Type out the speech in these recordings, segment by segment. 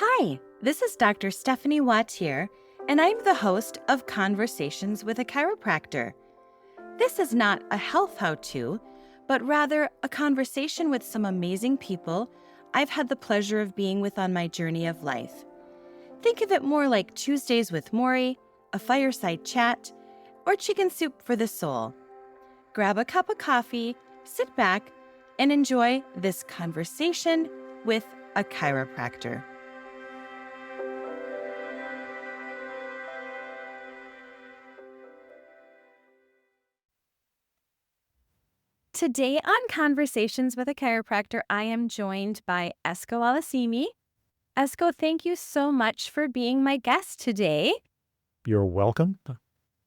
Hi, this is Dr. Stephanie Watts here, and I'm the host of Conversations with a Chiropractor. This is not a health how-to, but rather a conversation with some amazing people I've had the pleasure of being with on my journey of life. Think of it more like Tuesdays with Maury, a fireside chat, or chicken soup for the soul. Grab a cup of coffee, sit back, and enjoy this conversation with a chiropractor. Today on Conversations with a Chiropractor, I am joined by Esko Allisimi. Esko, thank you so much for being my guest today. You're welcome.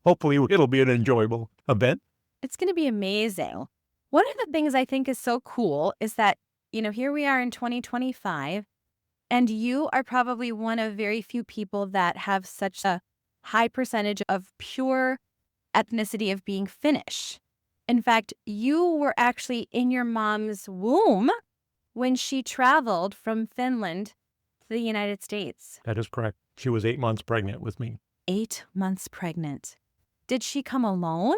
Hopefully it'll be an enjoyable event. It's going to be amazing. One of the things I think is so cool is that, here we are in 2025, and you are probably one of very few people that have such a high percentage of pure ethnicity of being Finnish. In fact, you were actually in your mom's womb when she traveled from Finland to the United States. That is correct. She was 8 months pregnant with me. 8 months pregnant. Did she come alone?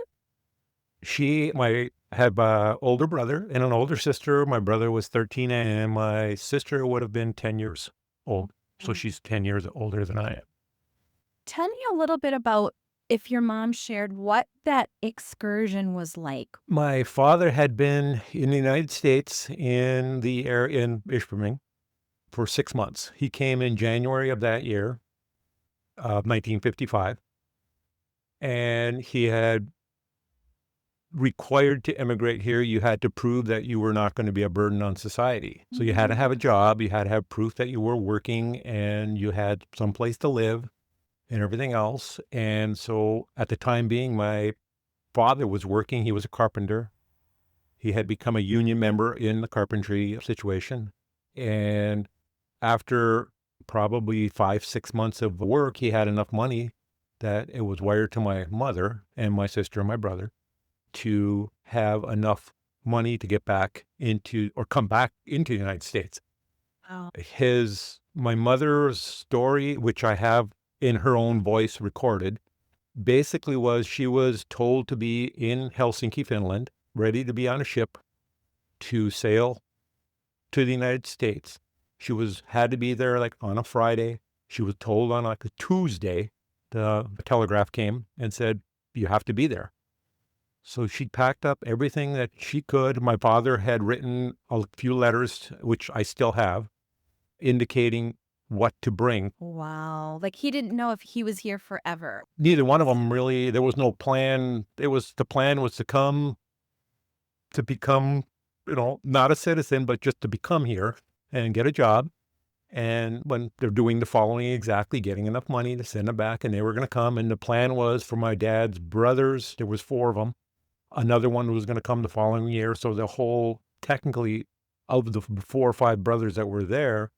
I have an older brother and an older sister. My brother was 13 and my sister would have been 10 years old. So she's 10 years older than I am. Tell me a little bit about if your mom shared what that excursion was like. My father had been in the United States in Ishpeming for 6 months. He came in January of that year, of 1955, and he had required to immigrate here. You had to prove that you were not going to be a burden on society. So you had to have a job, you had to have proof that you were working, and you had some place to live and everything else. And so at the time being, my father was working. He was a carpenter. He had become a union member in the carpentry situation. And after probably 5-6 months of work, he had enough money that it was wired to my mother and my sister and my brother to have enough money to get back into or come back into the United States. Oh. My mother's story, which I have in her own voice recorded, basically was she was told to be in Helsinki, Finland, ready to be on a ship to sail to the United States. She had to be there like on a Friday. She was told on like a Tuesday, the telegraph came and said, you have to be there. So she packed up everything that she could. My father had written a few letters, which I still have, indicating what to bring. Wow. Like he didn't know if he was here forever. Neither one of them really, there was no plan. The plan was to become, not a citizen, but just to become here and get a job. And when they're doing the following exactly, getting enough money to send them back, and they were going to come. And the plan was for my dad's brothers, there was 4 of them. Another one was going to come the following year. So the whole, technically, of the 4 or 5 brothers that were there,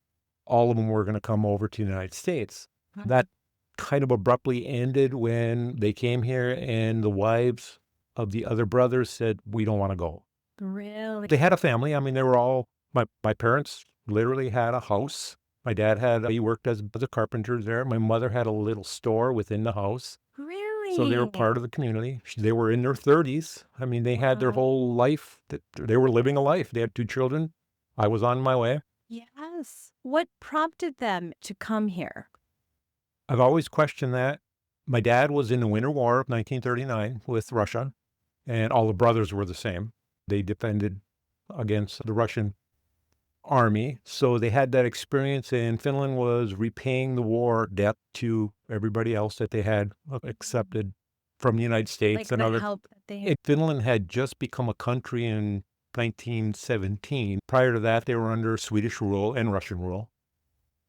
all of them were going to come over to the United States. That kind of abruptly ended when they came here and the wives of the other brothers said, we don't want to go. Really? They had a family. I mean, they were all, my parents literally had a house. My dad he worked as a carpenter there. My mother had a little store within the house. Really? So they were part of the community. They were in their 30s. I mean, they had their whole life. They were living a life. They had 2 children. I was on my way. Yes. What prompted them to come here? I've always questioned that. My dad was in the Winter War of 1939 with Russia, and all the brothers were the same. They defended against the Russian army. So they had that experience, and Finland was repaying the war debt to everybody else that they had accepted from the United States. Like the help that they had. Finland had just become a country in 1917. Prior to that, they were under Swedish rule and Russian rule.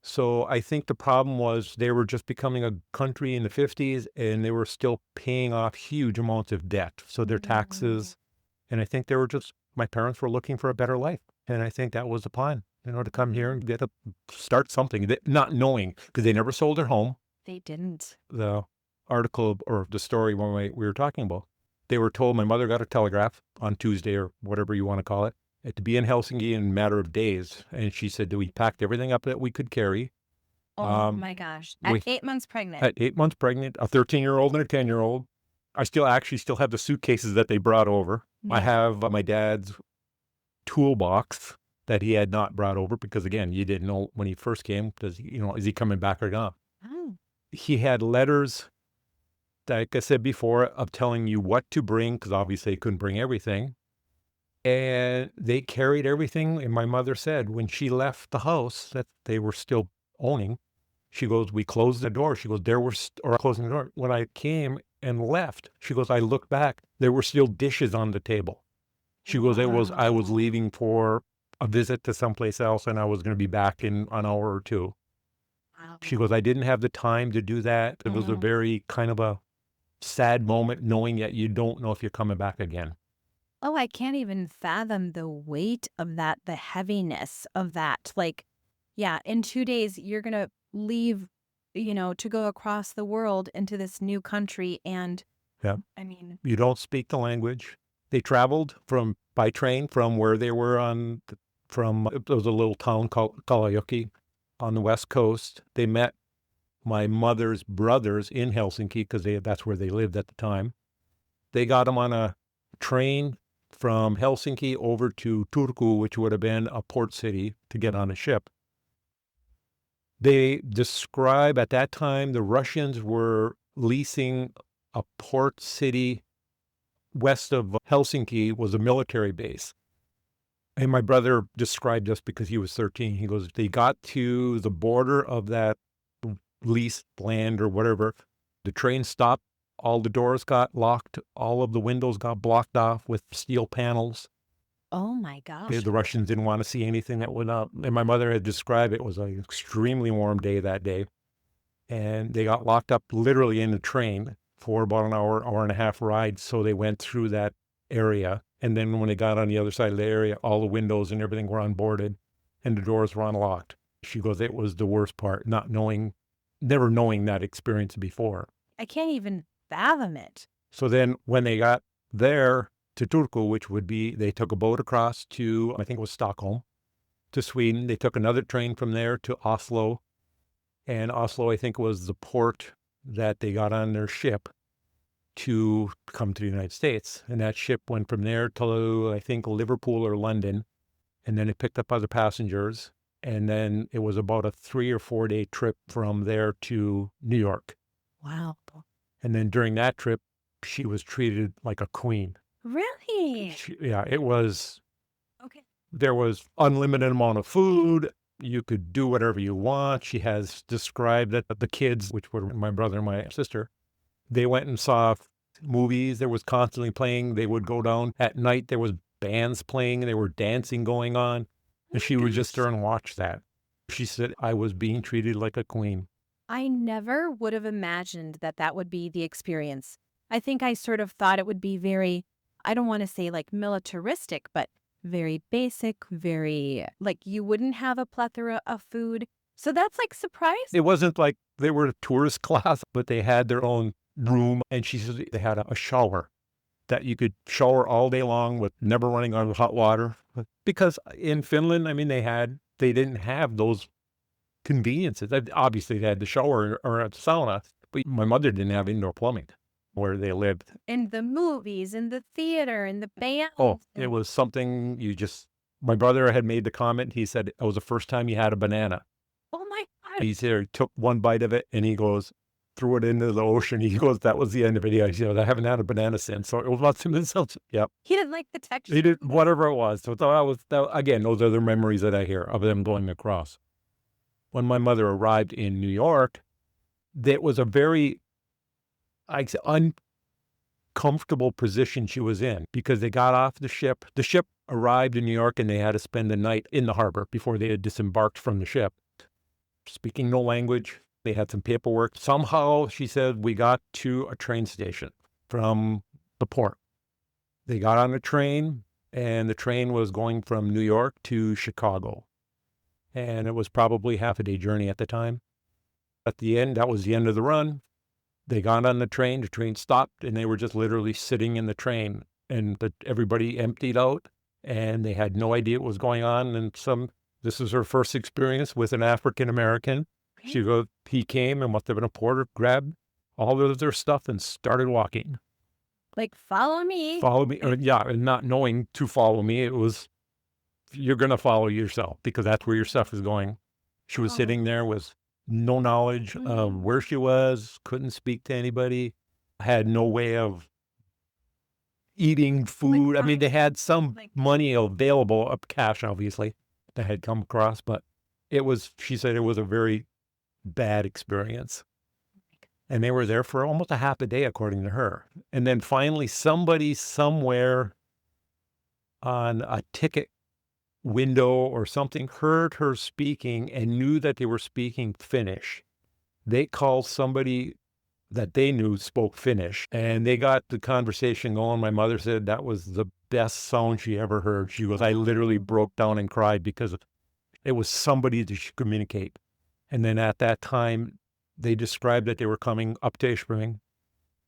So I think the problem was they were just becoming a country in the 50s, and they were still paying off huge amounts of debt. So their taxes, and I think my parents were looking for a better life. And I think that was the plan, to come here and start something, not knowing, because they never sold their home. They didn't. The article or the story when we were talking about, they were told, my mother got a telegraph on Tuesday or whatever you want to call it, to be in Helsinki in a matter of days. And she said that we packed everything up that we could carry. Oh my gosh. At We 8 months pregnant. at 8 months pregnant, a 13-year-old and a 10-year-old. I still have the suitcases that they brought over. I Yeah. have my dad's toolbox that he had not brought over because, again, you didn't know when he first came, is he coming back or not? Oh. He had letters, like I said before, of telling you what to bring because obviously they couldn't bring everything. And they carried everything. And my mother said when she left the house that they were still owning, she goes, we closed the door. She goes, or closing the door. When I came and left, she goes, I looked back, there were still dishes on the table. She goes, I was Wow. leaving for a visit to someplace else and I was going to be back in an hour or two. She goes, I didn't have the time to do that. It was a Mhm. very kind of a sad moment knowing that you don't know if you're coming back again. Oh, I can't even fathom the weight of that, the heaviness of that. Like, yeah, in 2 days, you're going to leave, to go across the world into this new country. And Yeah. I mean, You don't speak the language. They traveled by train from where they were there was a little town called Kalajoki on the west coast. They met my mother's brothers in Helsinki because that's where they lived at the time. They got them on a train from Helsinki over to Turku, which would have been a port city, to get on a ship. They describe at that time the Russians were leasing a port city west of Helsinki was a military base. And my brother described this because he was 13. He goes, they got to the border of that leased land or whatever. The train stopped. All the doors got locked. All of the windows got blocked off with steel panels. oh my gosh. The Russians didn't want to see anything that went up. And my mother had described it was an extremely warm day that day. And they got locked up literally in the train for about an hour and a half ride. So they went through that area. And then when they got on the other side of the area, all the windows and everything were unboarded and the doors were unlocked. She goes, it was the worst part, never knowing that experience before. I can't even fathom it. So then when they got there to Turku, they took a boat across to, I think it was Stockholm, to Sweden. They took another train from there to Oslo. And Oslo, I think, was the port that they got on their ship to come to the United States. And that ship went from there to, I think, Liverpool or London. And then it picked up other passengers. And then it was about a 3 or 4 day trip from there to New York. Wow. And then during that trip, she was treated like a queen. Really? It was, Okay. there was unlimited amount of food. You could do whatever you want. She has described that the kids, which were my brother and my sister, they went and saw movies. There was constantly playing. They would go down at night. There was bands playing. There were dancing going on. And she would just sit and watch that. She said, I was being treated like a queen. I never would have imagined that that would be the experience. I think I sort of thought it would be very, I don't want to say like militaristic, but very basic, very like you wouldn't have a plethora of food. So that's like surprise. It wasn't like they were a tourist class, but they had their own room. And she said they had a shower that you could shower all day long with never running out of hot water. Because in Finland, I mean, they didn't have those conveniences. Obviously, they had the shower or a sauna, but my mother didn't have indoor plumbing where they lived. In the movies, in the theater, in the band. Oh, it was something my brother had made the comment. He said, it was the first time he had a banana. Oh my God. He said, he took one bite of it and he goes, threw it into the ocean. He goes, that was the end of it. He goes, I haven't had a banana since. So it was about 2 minutes. Yep. He didn't like the texture. He did whatever it was. So again, those are the memories that I hear of them going across. When my mother arrived in New York, that was a very uncomfortable position she was in because they got off the ship. The ship arrived in New York and they had to spend the night in the harbor before they had disembarked from the ship. Speaking no language, they had some paperwork. Somehow, she said, we got to a train station from the port. They got on a train and the train was going from New York to Chicago. And it was probably half a day journey at the time. At the end, that was the end of the run. They got on the train stopped, and they were just literally sitting in the train. And everybody emptied out, and they had no idea what was going on. And this was her first experience with an African American. She goes, he came and must have been a porter, grabbed all of their stuff and started walking. Like, follow me. Follow me. Yeah, and not knowing to follow me, it was, you're going to follow yourself because that's where your stuff is going. She was sitting there with no knowledge of where she was, couldn't speak to anybody, had no way of eating food. I mean, they had some money available, up cash, obviously, that had come across, but she said it was a very bad experience. And they were there for almost a half a day, according to her. And then finally, somebody somewhere on a ticket window or something heard her speaking and knew that they were speaking Finnish. They called somebody that they knew spoke Finnish, and they got the conversation going. My mother said that was the best sound she ever heard. She goes, I literally broke down and cried because it was somebody that she could communicate. And then at that time, they described that they were coming up to Ishpeming.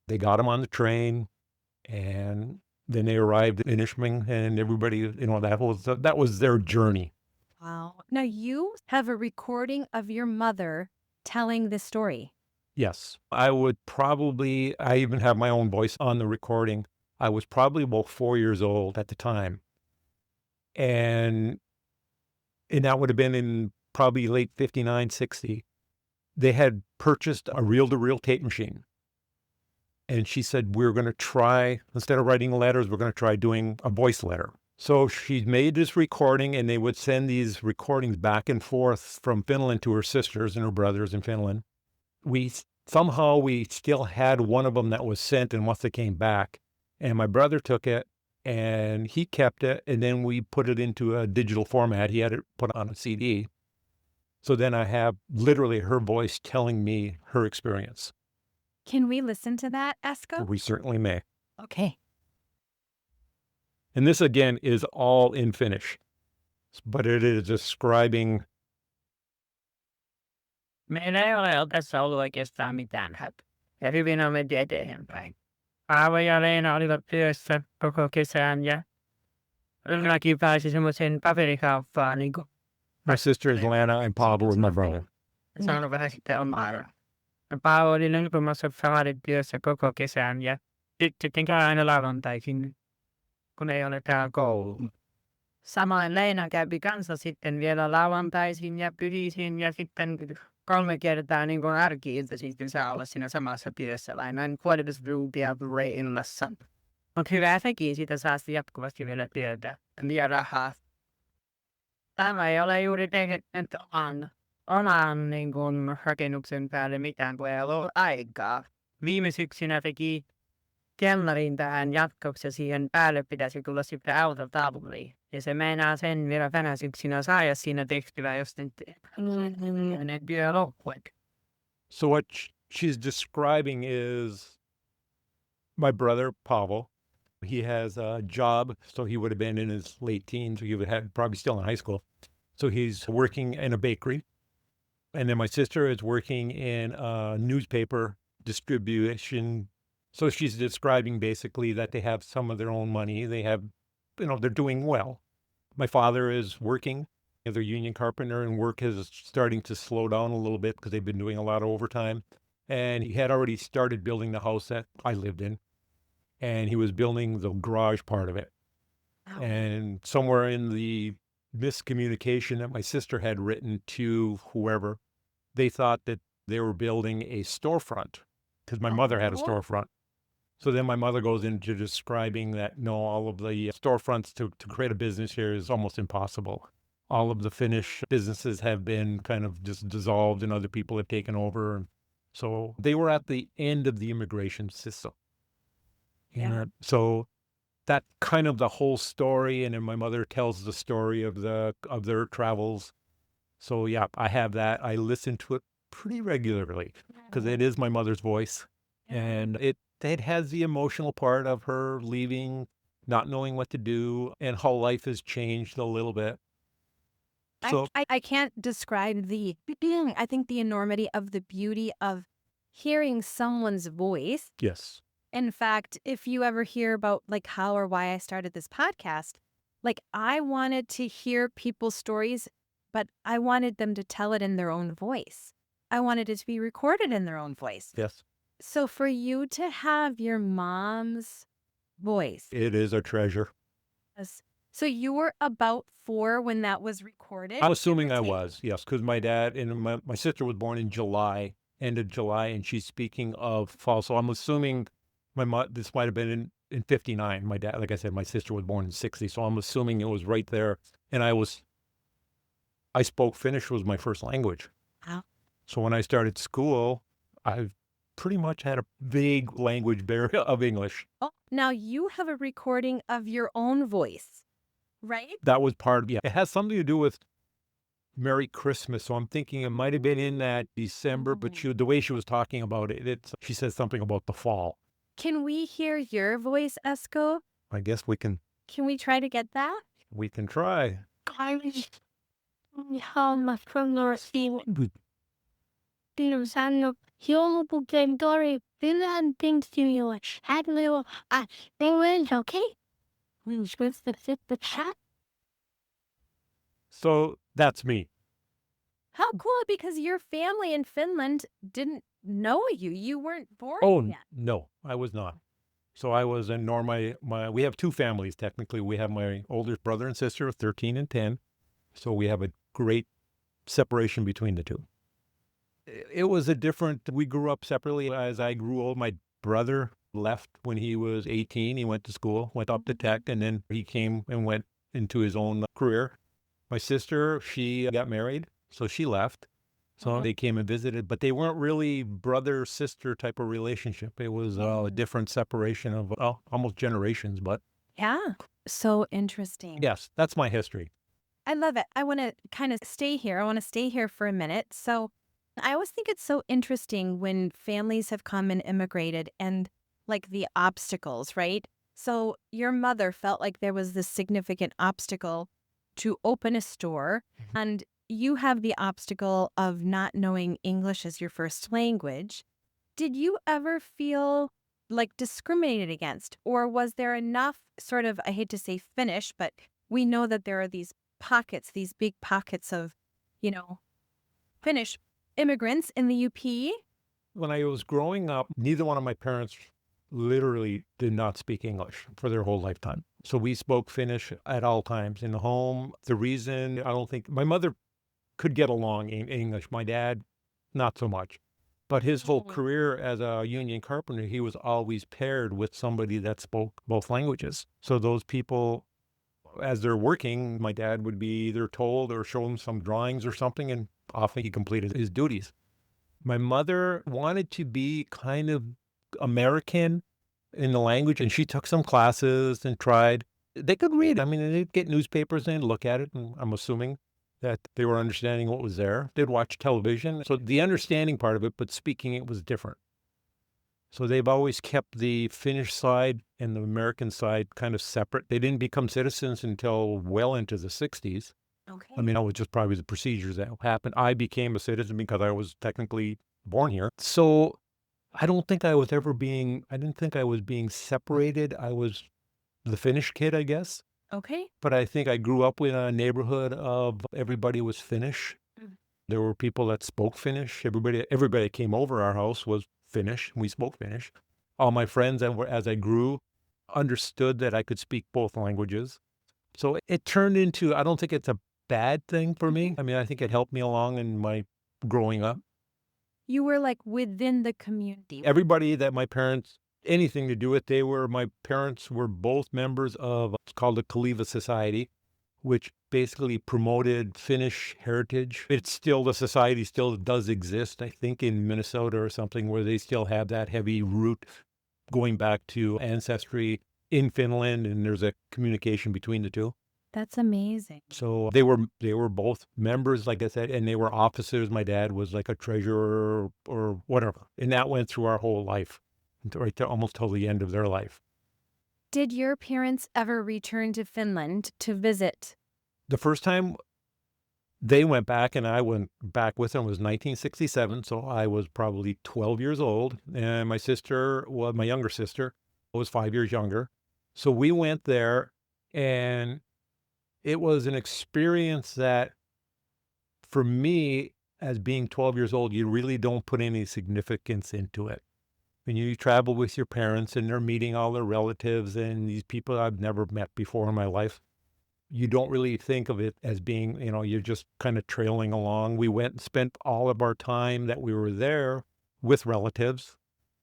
They got them on the train, and then they arrived in Ishpeming, and everybody, that was their journey. Wow. Now you have a recording of your mother telling this story. Yes, I even have my own voice on the recording. I was probably about 4 years old at the time. And that would have been in probably late 59, 60. They had purchased a reel-to-reel tape machine. And she said, we're going to try, instead of writing letters, we're going to try doing a voice letter. So she made this recording, and they would send these recordings back and forth from Finland to her sisters and her brothers in Finland. We still had one of them that was sent and once it came back, and my brother took it and he kept it, and then we put it into a digital format. He had it put on a CD. So then I have literally her voice telling me her experience. Can we listen to that, Esko? We certainly may. Okay. And this again is all in Finnish, but it is describing. Meillä ei ole tässä ollut oikeastaan mitään hätää. Ja hyvin on menty eteenpäin. Aavo ja Leena olivat työssä koko kesän ja Lenakin pääsi semmoisen paperikauppaan. Niin My sister is Lana and Pavel is my brother. saanut vähän sitä omaa. Ja Paavo oli leipomassa samarit työssä koko kesän ja sitten käy aina lauantaisin, kun ei ole täällä koulu. Samoin Leena kävi kanssa sitten vielä lauantaisin ja pyhisin ja sitten 3 kertaa niin kuin arki-iltaisin saa olla siinä samassa työssä. Noin puolitustuutia illassa. Mutta hyvä sekin, siitä saa jatkuvasti vielä työtä ja rahaa. Tämä ei ole juuri tehnyt oman niin kuin rakennuksen päälle mitään, kun ei ollut aikaa. Viime syksynä teki kellarin tähän jatkoksi ja siihen päälle pitäisi tulla sitten autotalli. Ja se meinaa sen vielä tänä syksynä saada siinä tehtyä, jos ne työ loppuet. So what she's describing is my brother, Pavel. He has a job, so he would have been in his late teens. He would have probably still in high school. So he's working in a bakery. And then my sister is working in a newspaper distribution. So she's describing basically that they have some of their own money. They have, they're doing well. My father is working. They're union carpenter, and work is starting to slow down a little bit because they've been doing a lot of overtime. And he had already started building the house that I lived in. And he was building the garage part of it. Wow. And somewhere in the miscommunication that my sister had written to whoever, they thought that they were building a storefront because my mother had a storefront. So then my mother goes into describing that, no, all of the storefronts to create a business here is almost impossible. All of the Finnish businesses have been kind of just dissolved and other people have taken over. So they were at the end of the immigration system. Yeah. So that kind of the whole story. And then my mother tells the story of their travels. So yeah, I have that. I listen to it pretty regularly because it is my mother's voice. And it has the emotional part of her leaving, not knowing what to do, and how life has changed a little bit. So I can't describe I think the enormity of the beauty of hearing someone's voice. yes. In fact, if you ever hear about like how or why I started this podcast, like I wanted to hear people's stories, but I wanted them to tell it in their own voice. I wanted it to be recorded in their own voice. Yes. So for you to have your mom's voice, It is a treasure. so you were about 4 when that was recorded? I'm assuming give I or take? was, yes, because my dad and my sister was born in July, end of July, and she's speaking of fall. So I'm assuming this might have been in 59. My dad, like I said, my sister was born in 60. So I'm assuming it was right there. And I spoke Finnish was my first language. Wow. So when I started school, I pretty much had a vague language barrier of English. Oh, now you have a recording of your own voice, right? That was part of, yeah, it has something to do with Merry Christmas. So I'm thinking it might have been in that December, but the way she was talking about it, she said something about the fall. Can we hear your voice, Esko? I guess we can try to get that? try. So that's me. How cool, because your family in Finland didn't know you. You weren't born Oh, yet. no, I was not. So I was in we have two families, technically. We have my older brother and sister, 13 and 10. So we have a great separation between the two. It was we grew up separately. As I grew old, my brother left when he was 18. He went to school, went up to tech, and then he came and went into his own career. My sister, she got married, so she left. So they came and visited, but they weren't really brother-sister type of relationship. It was a different separation of almost generations, but Yeah. So interesting. yes, that's my history. I love it. I want to kind of stay here. I want to stay here for a minute. So I always think it's so interesting when families have come and immigrated and like the obstacles, right? So your mother felt like there was this significant obstacle to open a store, and you have the obstacle of not knowing English as your first language. Did you ever feel like discriminated against, or was there enough sort of, I hate to say Finnish, but we know that there are these pockets, these big pockets of, Finnish immigrants in the UP? When I was growing up, neither one of my parents literally did not speak English for their whole lifetime. So we spoke Finnish at all times in the home. The reason I don't think my mother could get along in English, my dad, not so much. But his whole career as a union carpenter, he was always paired with somebody that spoke both languages. So those people, as they're working, my dad would be either told or show him some drawings or something, and often he completed his duties. My mother wanted to be kind of American in the language, and she took some classes and tried. They could read. I mean, they'd get newspapers and look at it, and I'm assuming that they were understanding what was there. They'd watch television. So the understanding part of it, but speaking it was different. So they've always kept the Finnish side and the American side kind of separate. They didn't become citizens until well into the 60s. Okay. I mean, that was just probably the procedures that happened. I became a citizen because I was technically born here. So I didn't think I was being separated. I was the Finnish kid, I guess. Okay. But I think I grew up in a neighborhood of everybody was Finnish. There were people that spoke Finnish. Everybody that came over our house was Finnish. We spoke Finnish. All my friends, as I grew, understood that I could speak both languages. So it turned into, I don't think it's a bad thing for me. I mean, I think it helped me along in my growing up. You were like within the community. Everybody that my parents, anything to do with, my parents were both members of, it's called the Kaliva Society, which basically promoted Finnish heritage. The society still does exist, I think, in Minnesota or something, where they still have that heavy root going back to ancestry in Finland, and there's a communication between the two. That's amazing. So they were both members, like I said, and they were officers. My dad was like a treasurer or whatever. And that went through our whole life, right there, almost till the end of their life. Did your parents ever return to Finland to visit? The first time they went back and I went back with them was 1967. So I was probably 12 years old. And my younger sister, was 5 years younger. So we went there, and it was an experience that, for me, as being 12 years old, you really don't put any significance into it. When you travel with your parents and they're meeting all their relatives and these people I've never met before in my life, you don't really think of it as being, you're just kind of trailing along. We went and spent all of our time that we were there with relatives.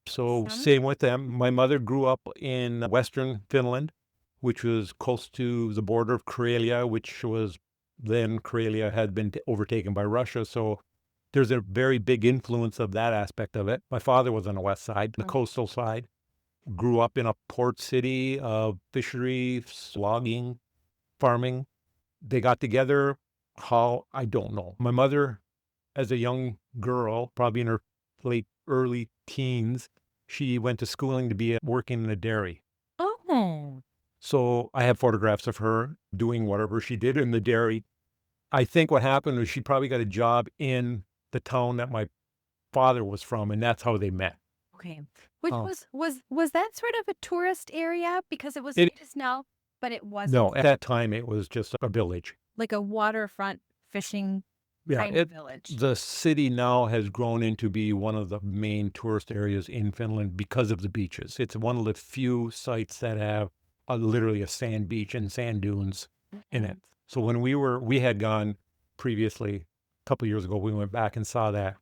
So Awesome. same with them. My mother grew up in Western Finland, which was close to the border of Karelia, which was then Karelia had been overtaken by Russia. So there's a very big influence of that aspect of it. My father was on the west side, the coastal side, grew up in a port city of fisheries, logging, farming. They got together. How? I don't know. My mother, as a young girl, probably in her early teens, she went to schooling to be working in a dairy. Oh. So I have photographs of her doing whatever she did in the dairy. I think what happened was she probably got a job in the town that my father was from, and that's how they met. Okay. Which Oh. was that sort of a tourist area? Because it It- is now, but it wasn't. No, at that time it was just a village. Like a waterfront fishing kind of village. The city now has grown into be one of the main tourist areas in Finland because of the beaches. It's one of the few sites that have literally a sand beach and sand dunes in it. So when we had gone previously, a couple of years ago, we went back and saw that.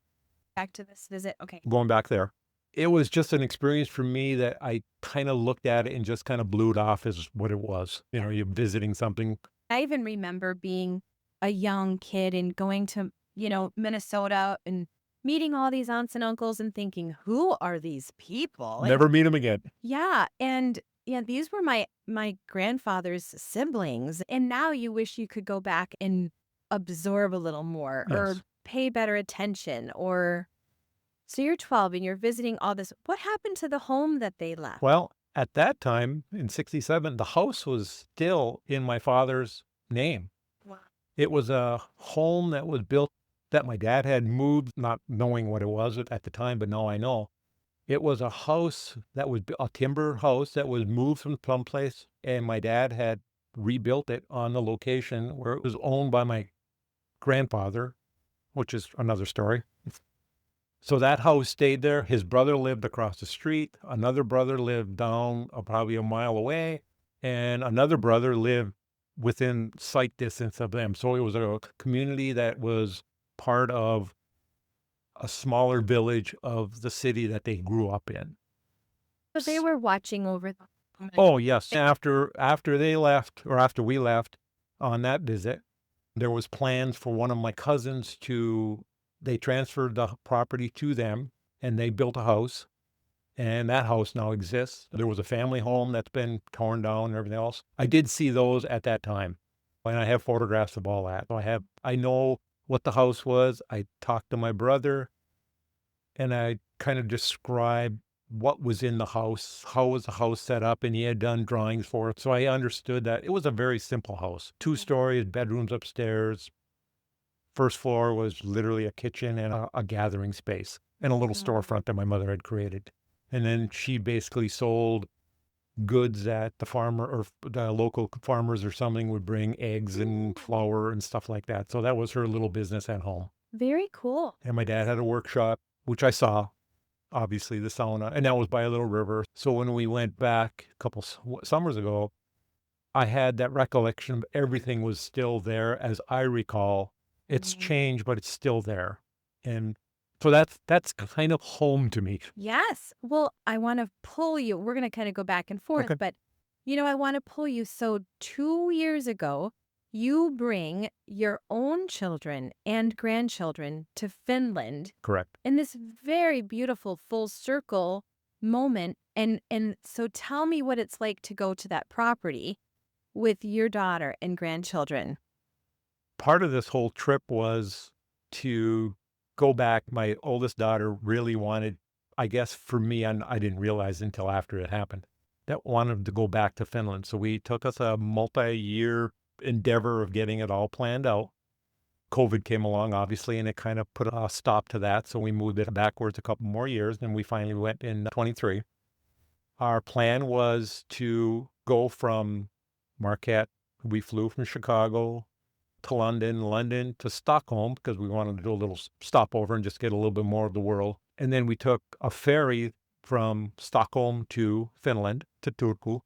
Back to this visit. Okay. Going back there, it was just an experience for me that I kind of looked at it and just kind of blew it off as what it was. You're visiting something. I even remember being a young kid and going to, Minnesota and meeting all these aunts and uncles and thinking, who are these people? Never meet them again. Yeah. And yeah, these were my grandfather's siblings. And now you wish you could go back and absorb a little more or Yes. pay better attention. Or so you're 12 and you're visiting all this. What happened to the home that they left? Well, at that time in 67, the house was still in my father's name. Wow. It was a home that was built that my dad had moved, not knowing what it was at the time, but now I know. It was a house that was a timber house that was moved from someplace, and my dad had rebuilt it on the location where it was owned by my grandfather, which is another story. So that house stayed there. His brother lived across the street. Another brother lived down probably a mile away, and another brother lived within sight distance of them. So it was a community that was part of a smaller village of the city that they grew up in. But they were watching over them. Oh, yes. After they left, or after we left on that visit, there was plans for one of my cousins they transferred the property to them, and they built a house, and that house now exists. There was a family home that's been torn down and everything else. I did see those at that time, and I have photographs of all that. So I know what the house was. I talked to my brother, and I kind of described what was in the house, how was the house set up, and he had done drawings for it. So I understood that it was a very simple house. 2 stories, bedrooms upstairs. First floor was literally a kitchen and a gathering space and a little storefront that my mother had created. And then she basically sold goods that the farmer or the local farmers or something would bring, eggs and flour and stuff like that. So that was her little business at home. Very cool. And my dad had a workshop, which I saw, obviously the sauna, and that was by a little river. So when we went back a couple summers ago, I had that recollection of everything was still there as I recall. It's changed, but it's still there. And so that's kind of home to me. Yes. Well, I want to pull you. We're going to kind of go back and forth, Okay. but I want to pull you. So 2 years ago, you bring your own children and grandchildren to Finland Correct. in this very beautiful full circle moment. And so tell me what it's like to go to that property with your daughter and grandchildren. Part of this whole trip was to go back. My oldest daughter really wanted, I guess for me, and I didn't realize until after it happened, that wanted to go back to Finland. So we took us a multi-year endeavor of getting it all planned out. COVID came along, obviously, and it kind of put a stop to that. So we moved it backwards a couple more years, and we finally went in 23. Our plan was to go from Marquette. We flew from Chicago to London to Stockholm, because we wanted to do a little stopover and just get a little bit more of the world. And then we took a ferry from Stockholm to Finland, to Turku.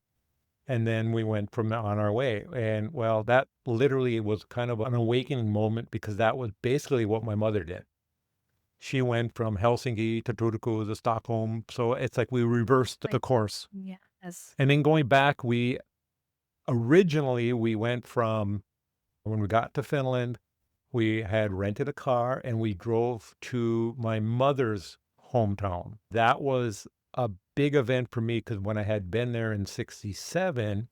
And then we went on our way. And well, that literally was kind of an awakening moment, because that was basically what my mother did. She went from Helsinki to Turku to Stockholm. So it's like we reversed the course. Yes. And then going back, originally we went from, when we got to Finland, we had rented a car and we drove to my mother's hometown. That was a big event for me, because when I had been there in 67,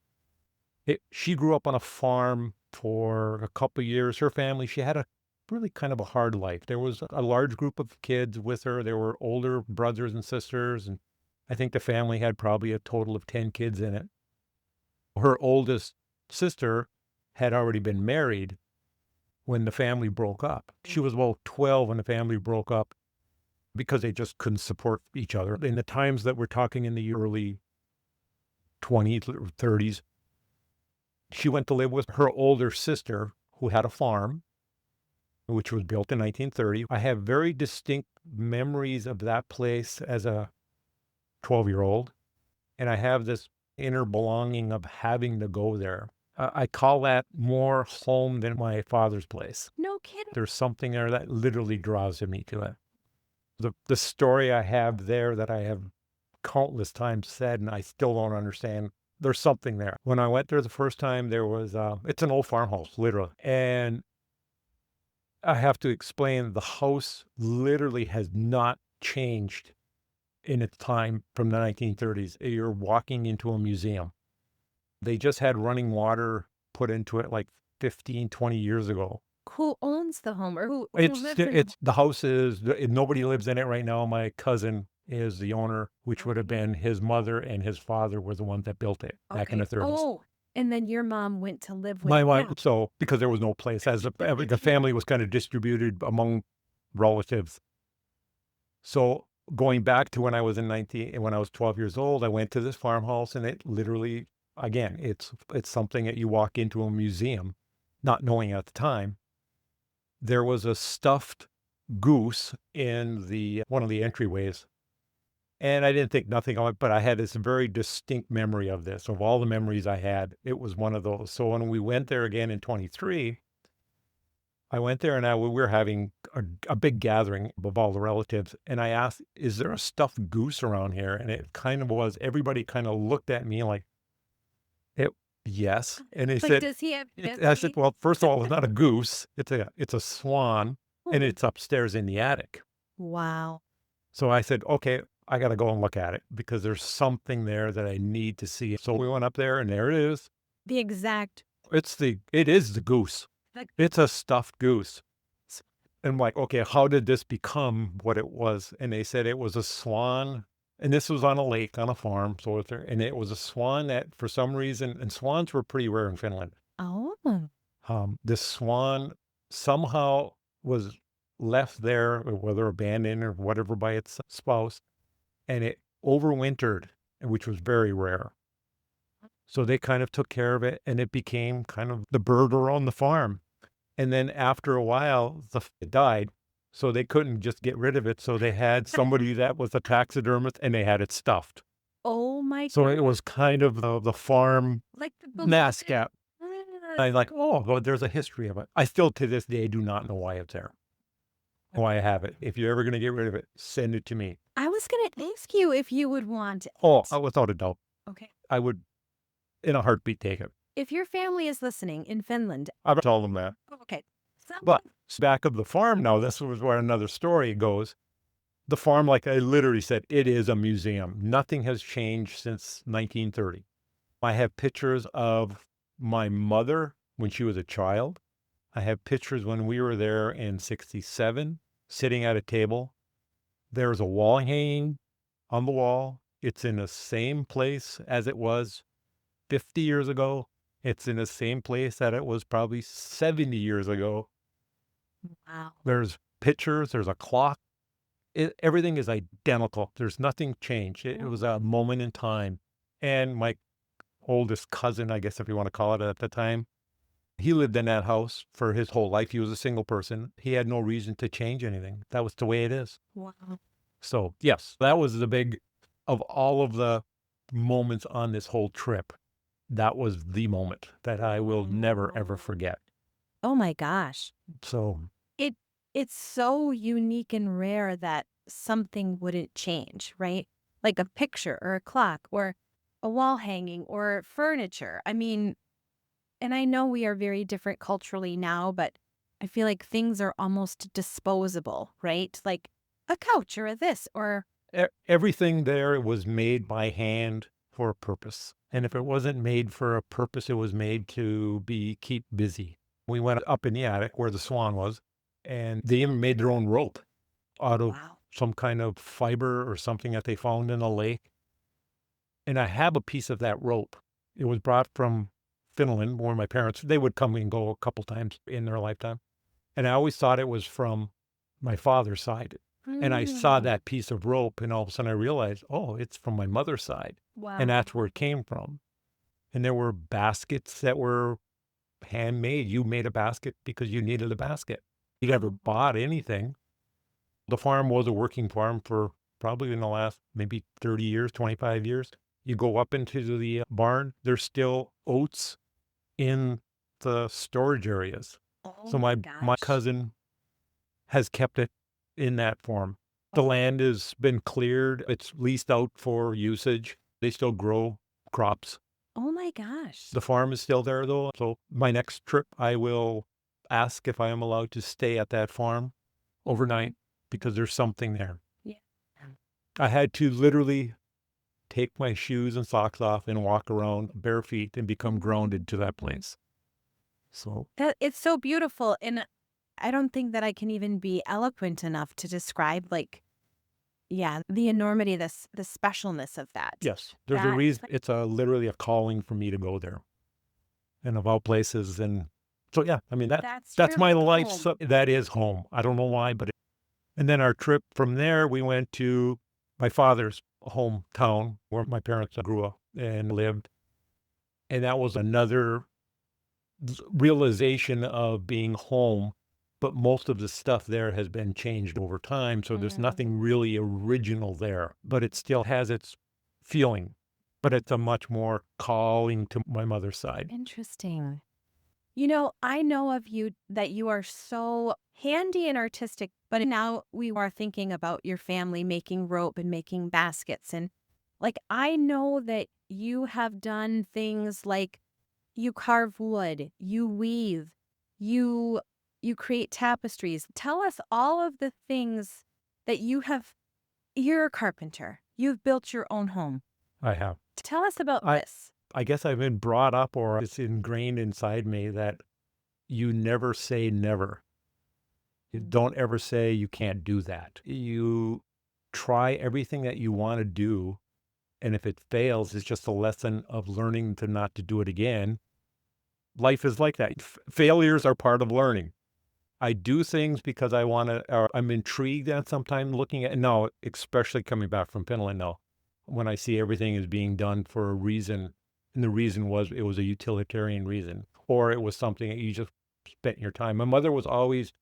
she grew up on a farm for a couple of years. Her family, she had a really kind of a hard life. There was a large group of kids with her. There were older brothers and sisters, and I think the family had probably a total of 10 kids in it. Her oldest sister had already been married when the family broke up. She was about 12 when the family broke up, because they just couldn't support each other. In the times that we're talking, in the early 20s or 30s, she went to live with her older sister, who had a farm, which was built in 1930. I have very distinct memories of that place as a 12-year-old, and I have this inner belonging of having to go there. I call that more home than my father's place. No kidding. There's something there that literally draws me to it. The story I have there that I have countless times said, and I still don't understand, there's something there. When I went there the first time, there was, it's an old farmhouse, literally. And I have to explain, the house literally has not changed in its time from the 1930s. You're walking into a museum. They just had running water put into it like 15, 20 years ago. Who owns the home, or who It's lives in it's the house is, nobody lives in it right now. My cousin is the owner, which would have been his mother, and his father were the ones that built it back in the 30s. Oh, and then your mom went to live with My them. wife, so because there was no place, as the family was kind of distributed among relatives. So going back to when I was when I was 12 years old, I went to this farmhouse, and it literally, again, it's something that you walk into a museum, not knowing at the time. There was a stuffed goose in one of the entryways. And I didn't think nothing of it, but I had this very distinct memory of this. Of all the memories I had, it was one of those. So when we went there again in 23, I went there, and we were having a big gathering of all the relatives. And I asked, is there a stuffed goose around here? And it kind of was, everybody kind of looked at me like, yes. And they said, does he have I said, well, first of all, it's not a goose. It's a swan, and it's upstairs in the attic. Wow. So I said, okay, I got to go and look at it, because there's something there that I need to see. So we went up there, and there it is. The exact. It is the goose. It's a stuffed goose. And I'm like, okay, how did this become what it was? And they said it was a swan. And this was on a lake, on a farm. And it was a swan that, for some reason, and swans were pretty rare in Finland. Oh. This swan somehow was left there, whether abandoned or whatever, by its spouse, and it overwintered, which was very rare. So they kind of took care of it, and it became kind of the bird around the farm. And then after a while, it died. So they couldn't just get rid of it. So they had somebody that was a taxidermist, and they had it stuffed. Oh my So God. it was kind of the farm Like the mascot. I'm like, oh, well, there's a history of it. I still, to this day, do not know why it's there, why I have it. If you're ever going to get rid of it, send it to me. I was going to ask you if you would want it. Oh, without a doubt. Okay. I would, in a heartbeat, take it. If your family is listening in Finland. I've told them that. Okay. But back of the farm now, this was where another story goes. The farm, like I literally said, it is a museum. Nothing has changed since 1930. I have pictures of my mother when she was a child. I have pictures when we were there in 67, sitting at a table. There's a wall hanging on the wall. It's in the same place as it was 50 years ago. It's in the same place that it was probably 70 years ago. Wow. There's pictures, there's a clock. Everything is identical. There's nothing changed. It was a moment in time. And my oldest cousin, I guess if you want to call it at the time, He lived in that house for his whole life. He was a single person. He had no reason to change anything. That was the way it is. Wow. So yes, that was the big, of all of the moments on this whole trip, that was the moment that I will never, ever forget. Oh my gosh. So It's so unique and rare that something wouldn't change, right? Like a picture or a clock or a wall hanging or furniture. I mean, and I know we are very different culturally now, but I feel like things are almost disposable, right? Like a couch or a this or everything there was made by hand for a purpose. And if it wasn't made for a purpose, it was made to keep busy. We went up in the attic where the swan was, and they even made their own rope out of wow. some kind of fiber or something that they found in a lake. And I have a piece of that rope. It was brought from Finland, where my parents, they would come and go a couple times in their lifetime. And I always thought it was from my father's side. And I saw that piece of rope, and all of a sudden I realized, oh, it's from my mother's side. Wow. And that's where it came from. And there were baskets that were handmade. You made a basket because you needed a basket. You never bought anything. The farm was a working farm for probably in the last maybe 30 years, 25 years. You go up into the barn, there's still oats in the storage areas. Oh So my gosh. cousin has kept it in that form. The land has been cleared. It's leased out for usage. They still grow crops. Oh my gosh. The farm is still there though. So my next trip, I will ask if I am allowed to stay at that farm overnight because there's something there. Yeah. I had to literally take my shoes and socks off and walk around bare feet and become grounded to that place. So That it's so beautiful, and I don't think that I can even be eloquent enough to describe like the enormity, the specialness of that. yes, there's a That reason. It's literally a calling for me to go there and of all places. And so, yeah, I mean, that's my truly life. home. So that is home. I don't know why, but and then our trip from there, we went to my father's hometown where my parents grew up and lived. And that was another realization of being home. But most of the stuff there has been changed over time. So there's nothing really original there, but it still has its feeling. But it's a much more calling to my mother's side. Interesting. You know, I know of you that you are so handy and artistic, but now we are thinking about your family making rope and making baskets. And like, I know that you have done things like you carve wood, you weave, you create tapestries. Tell us all of the things that you have. You're a carpenter. You've built your own home. I have. Tell us about I- this. I guess I've been brought up, or it's ingrained inside me, that you never say never. You don't ever say you can't do that. You try everything that you want to do. And if it fails, it's just a lesson of learning to not to do it again. Life is like that. Failures are part of learning. I do things because I want to, or I'm intrigued at sometimes looking at, no, especially coming back from Finland now, when I see everything is being done for a reason, and the reason was it was a utilitarian reason, or it was something that you just spent your time. My mother was always,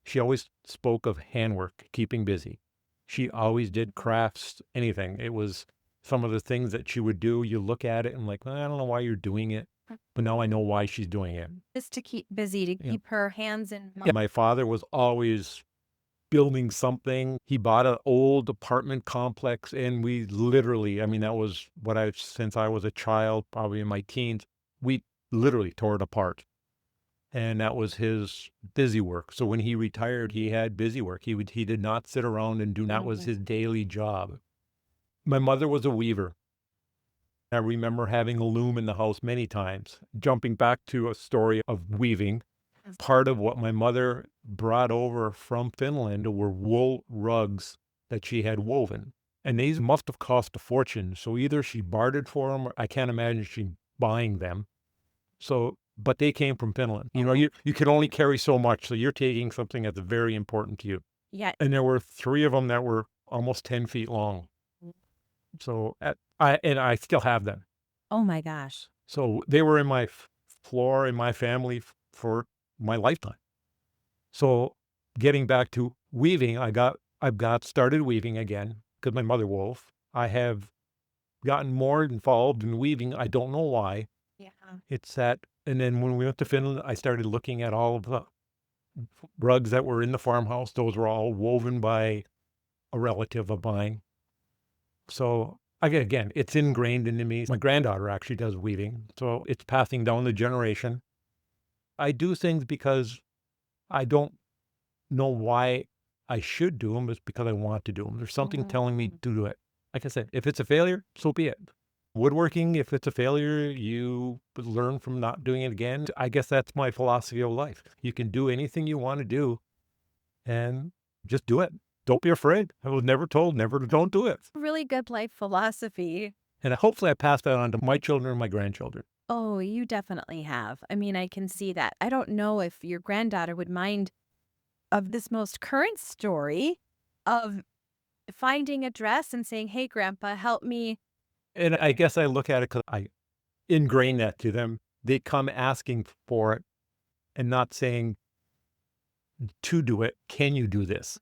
she always spoke of handwork, keeping busy. She always did crafts, anything. It was some of the things that she would do. You look at it and like, well, I don't know why you're doing it, but now I know why she's doing it. Just to keep busy, to Yeah. keep her hands in. My father was always building something. He bought an old apartment complex, and we literally, I mean, that was what since I was a child, probably in my teens, we literally tore it apart. And that was his busy work. So when he retired, he had busy work. He did not sit around and do, that was his daily job. My mother was a weaver. I remember having a loom in the house many times. Jumping back to a story of weaving, part of what my mother brought over from Finland were wool rugs that she had woven. And these must have cost a fortune. So either she bartered for them, or I can't imagine she buying them. So, but they came from Finland. You know, you can only carry so much. So you're taking something that's very important to you. Yeah. And there were 3 of them that were almost 10 feet long. So I still have them. Oh my gosh. So they were in my floor in my family for my lifetime. So getting back to weaving, I've got started weaving again because my mother wove. I have gotten more involved in weaving. I don't know why. Yeah. It's that, and then when we went to Finland, I started looking at all of the rugs that were in the farmhouse. Those were all woven by a relative of mine. So again, it's ingrained into me. My granddaughter actually does weaving, so it's passing down the generation. I do things because I don't know why I should do them. It's because I want to do them. There's something telling me to do it. Like I said, if it's a failure, so be it. Woodworking, if it's a failure, you learn from not doing it again. I guess that's my philosophy of life. You can do anything you want to do and just do it. Don't be afraid. I was never told, don't do it. Really good life philosophy. And hopefully I pass that on to my children and my grandchildren. Oh, you definitely have. I mean, I can see that. I don't know if your granddaughter would mind of this most current story of finding a dress and saying, hey, Grandpa, help me. And I guess I look at it because I ingrain that to them. They come asking for it and not saying to do it. Can you do this?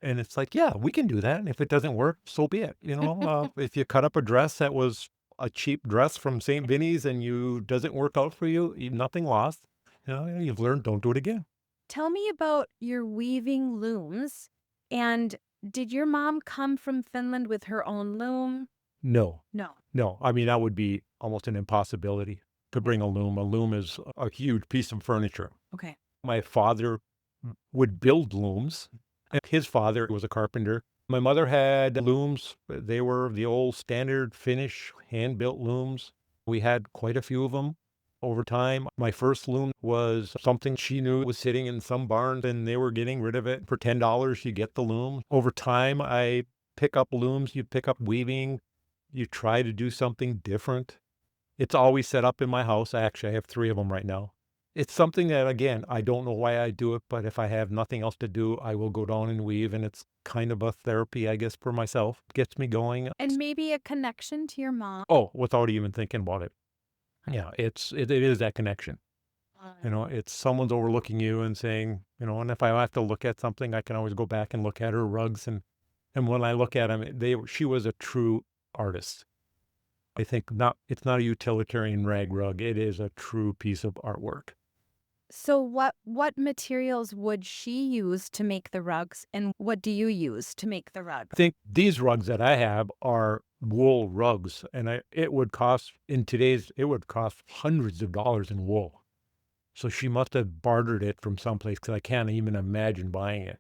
And it's like, yeah, we can do that. And if it doesn't work, so be it. If you cut up a dress that was a cheap dress from St. Vinny's and you doesn't work out for you, nothing lost. You've learned, don't do it again. Tell me about your weaving looms. And did your mom come from Finland with her own loom? No. No. I mean, that would be almost an impossibility to bring a loom. A loom is a huge piece of furniture. Okay. My father would build looms. His father was a carpenter. My mother had looms. They were the old standard Finnish hand-built looms. We had quite a few of them over time. My first loom was something she knew was sitting in some barn, and they were getting rid of it. For $10, you get the loom. Over time, I pick up looms. You pick up weaving. You try to do something different. It's always set up in my house. I have 3 of them right now. It's something that, again, I don't know why I do it, but if I have nothing else to do, I will go down and weave, and it's kind of a therapy, I guess, for myself. It gets me going. And maybe a connection to your mom. Oh, without even thinking about it. Yeah, it is that connection. It's someone's overlooking you and saying, and if I have to look at something, I can always go back and look at her rugs. And when I look at them, she was a true artist. I think it's not a utilitarian rag rug. It is a true piece of artwork. So what materials would she use to make the rugs, and what do you use to make the rug? I think these rugs that I have are wool rugs, and it would cost hundreds of dollars in wool. So she must have bartered it from someplace because I can't even imagine buying it.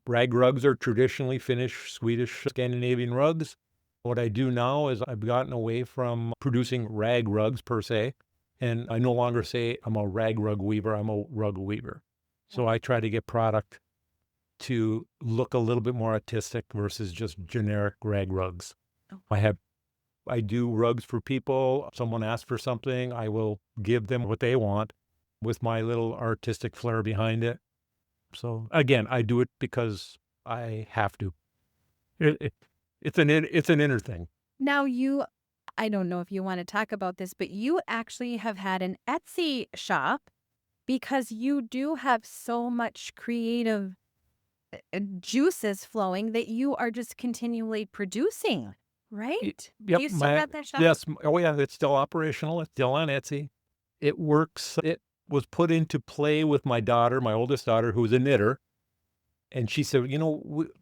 Rag rugs are traditionally Finnish, Swedish, Scandinavian rugs. What I do now is I've gotten away from producing rag rugs per se. And I no longer say I'm a rag rug weaver, I'm a rug weaver. So I try to get product to look a little bit more artistic versus just generic rag rugs. Oh. I do rugs for people. Someone asks for something, I will give them what they want with my little artistic flair behind it. So again, I do it because I have to. It's an inner thing. Now I don't know if you want to talk about this, but you actually have had an Etsy shop because you do have so much creative juices flowing that you are just continually producing, right? Yep. You still got that shop? Yes. Oh, yeah. It's still operational. It's still on Etsy. It works. It was put into play with my daughter, my oldest daughter, who's a knitter. And she said,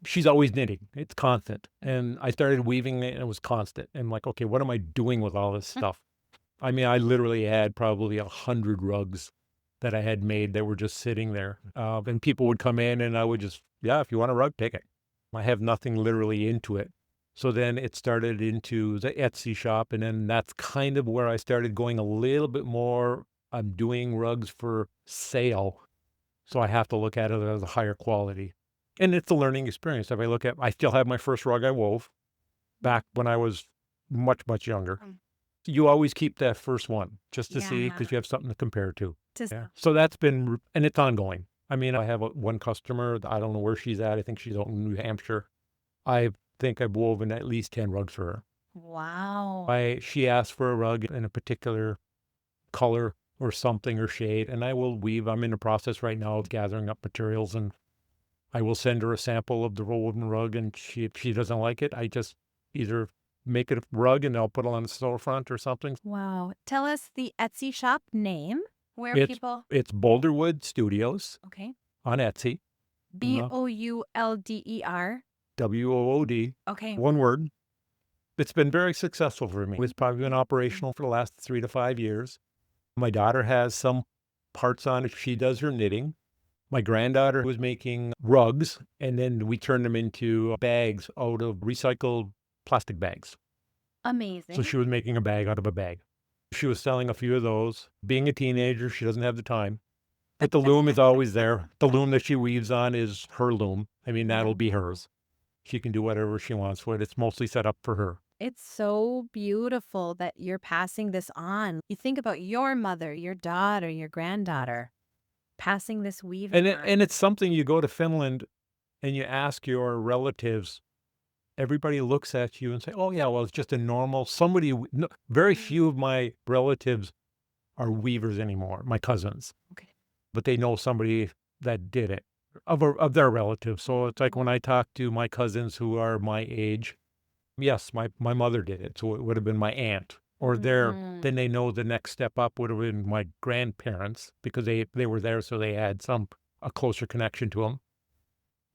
she's always knitting. It's constant. And I started weaving it and it was constant. And I'm like, okay, what am I doing with all this stuff? I mean, I literally had probably 100 rugs that I had made that were just sitting there. And people would come in and I would just, if you want a rug, take it. I have nothing literally into it. So then it started into the Etsy shop. And then that's kind of where I started going a little bit more. I'm doing rugs for sale. So I have to look at it as a higher quality. And it's a learning experience. If I still have my first rug I wove back when I was much, much younger. You always keep that first one just to see because you have something to compare to. So that's been, and it's ongoing. I mean, I have one customer, I don't know where she's at. I think she's out in New Hampshire. I think I've woven at least 10 rugs for her. Wow. She asked for a rug in a particular color. or something or shade, and I will weave. I'm in the process right now of gathering up materials, and I will send her a sample of the wooden rug, and if she doesn't like it, I just either make it a rug and I'll put it on the storefront or something. Wow. Tell us the Etsy shop name where It's people. it's Boulderwood Studios Okay. on Etsy. Boulder. WOOD. Okay. One word. It's been very successful for me. It's probably been operational for the last 3 to 5 years. My daughter has some parts on it. She does her knitting. My granddaughter was making rugs, and then we turned them into bags out of recycled plastic bags. Amazing. So she was making a bag out of a bag. She was selling a few of those. Being a teenager, she doesn't have the time. But the loom is always there. The loom that she weaves on is her loom. I mean, that'll be hers. She can do whatever she wants with it. It's mostly set up for her. It's so beautiful that you're passing this on. You think about your mother, your daughter, your granddaughter, passing this weaving on. And it's something you go to Finland and you ask your relatives, everybody looks at you and say, oh, yeah, well, it's just a normal somebody. No, very few of my relatives are weavers anymore, my cousins. Okay. But they know somebody that did it of their relatives. So it's like when I talk to my cousins who are my age, yes, my mother did it. So it would have been my aunt or then they know the next step up would have been my grandparents because they were there. So they had a closer connection to them.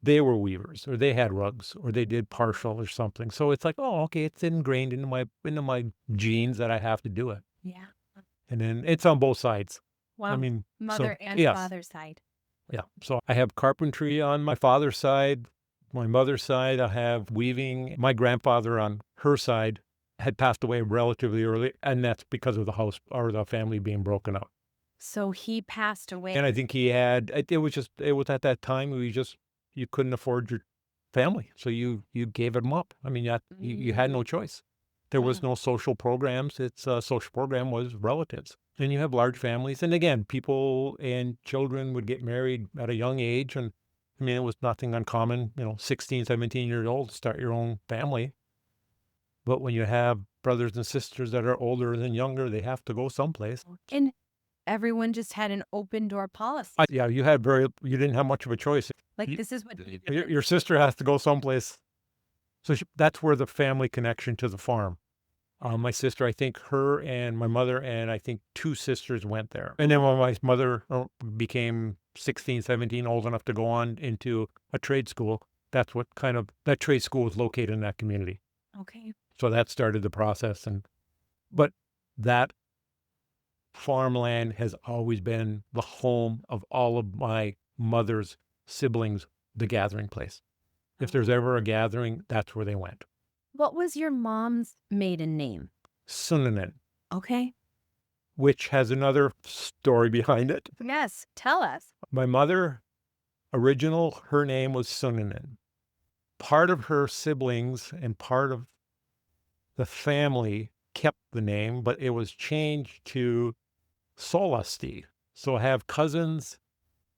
They were weavers or they had rugs or they did partial or something. So it's like, oh, okay, it's ingrained into my genes that I have to do it. Yeah. And then it's on both sides. Wow. I mean, Mother so, and yes. father's side. Yeah. So I have carpentry on my father's side. My mother's side, I have weaving. My grandfather on her side had passed away relatively early, and that's because of the house or the family being broken up. So he passed away. And I think he had, it was at that time, you couldn't afford your family. So you gave them up. I mean, you had no choice. There was no social programs. Its social program was relatives. And you have large families. And again, people and children would get married at a young age. And I mean, it was nothing uncommon, 16, 17 years old to start your own family. But when you have brothers and sisters that are older than younger, they have to go someplace. And everyone just had an open door policy. Yeah, you didn't have much of a choice. This is what Your sister has to go someplace. So that's where the family connection to the farm. My sister, I think her and my mother and I think 2 sisters went there. And then when my mother became 16, 17, old enough to go on into a trade school, that trade school was located in that community. Okay. So that started the process. But that farmland has always been the home of all of my mother's siblings, the gathering place. If there's ever a gathering, that's where they went. What was your mom's maiden name? Suninen, Okay. which has another story behind it. Yes. Tell us. My mother, her name was Suninen. Part of her siblings and part of the family kept the name, but it was changed to Solasti. So I have cousins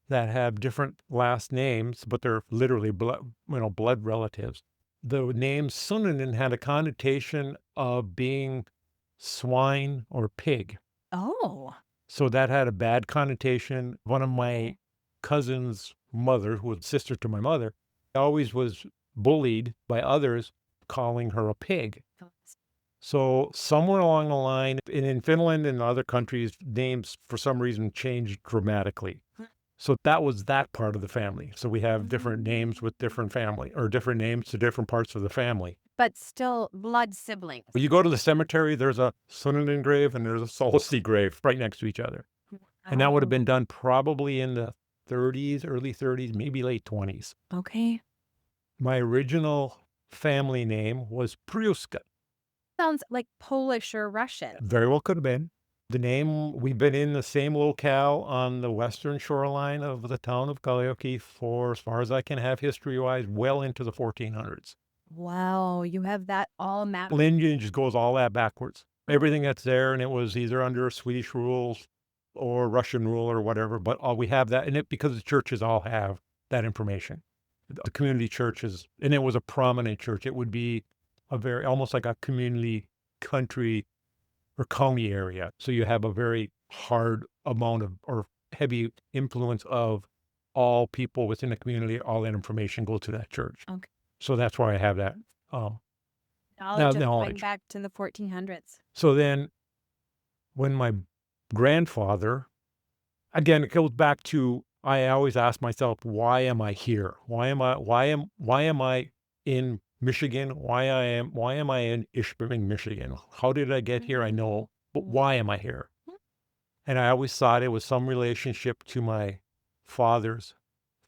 that have different last names, but they're literally blood relatives. The name Suninen had a connotation of being swine or pig. Oh. So that had a bad connotation. One of my cousin's mother, who was sister to my mother, always was bullied by others calling her a pig. So somewhere along the line, and in Finland and other countries, names for some reason changed dramatically. So that was that part of the family. So we have different names with different family or different names to different parts of the family. But still blood siblings. When you go to the cemetery, there's a Suninen grave and there's a Solsti grave right next to each other. And that would have been done probably in the 30s, early 30s, maybe late 20s. Okay. My original family name was Pruska. Sounds like Polish or Russian. Very well could have been. The name, we've been in the same locale on the western shoreline of the town of Kallioki for, as far as I can have history-wise, well into the 1400s. Wow, you have that all mapped. Lineage goes all that backwards. Everything that's there, and it was either under Swedish rule or Russian rule or whatever, but we have that, and because the churches all have that information. The community churches, and it was a prominent church. It would be almost like a community country or county area. So you have a very hard amount of or heavy influence of all people within the community. All that information goes to that church. Okay. So that's why I have that Knowledge of going knowledge. back to the 1400s. So then when my grandfather, again, it goes back to, I always ask myself, why am I here? Why am I in Michigan? Why am I in Ishpeming, Michigan? How did I get here? I know, but why am I here? And I always thought it was some relationship to my father's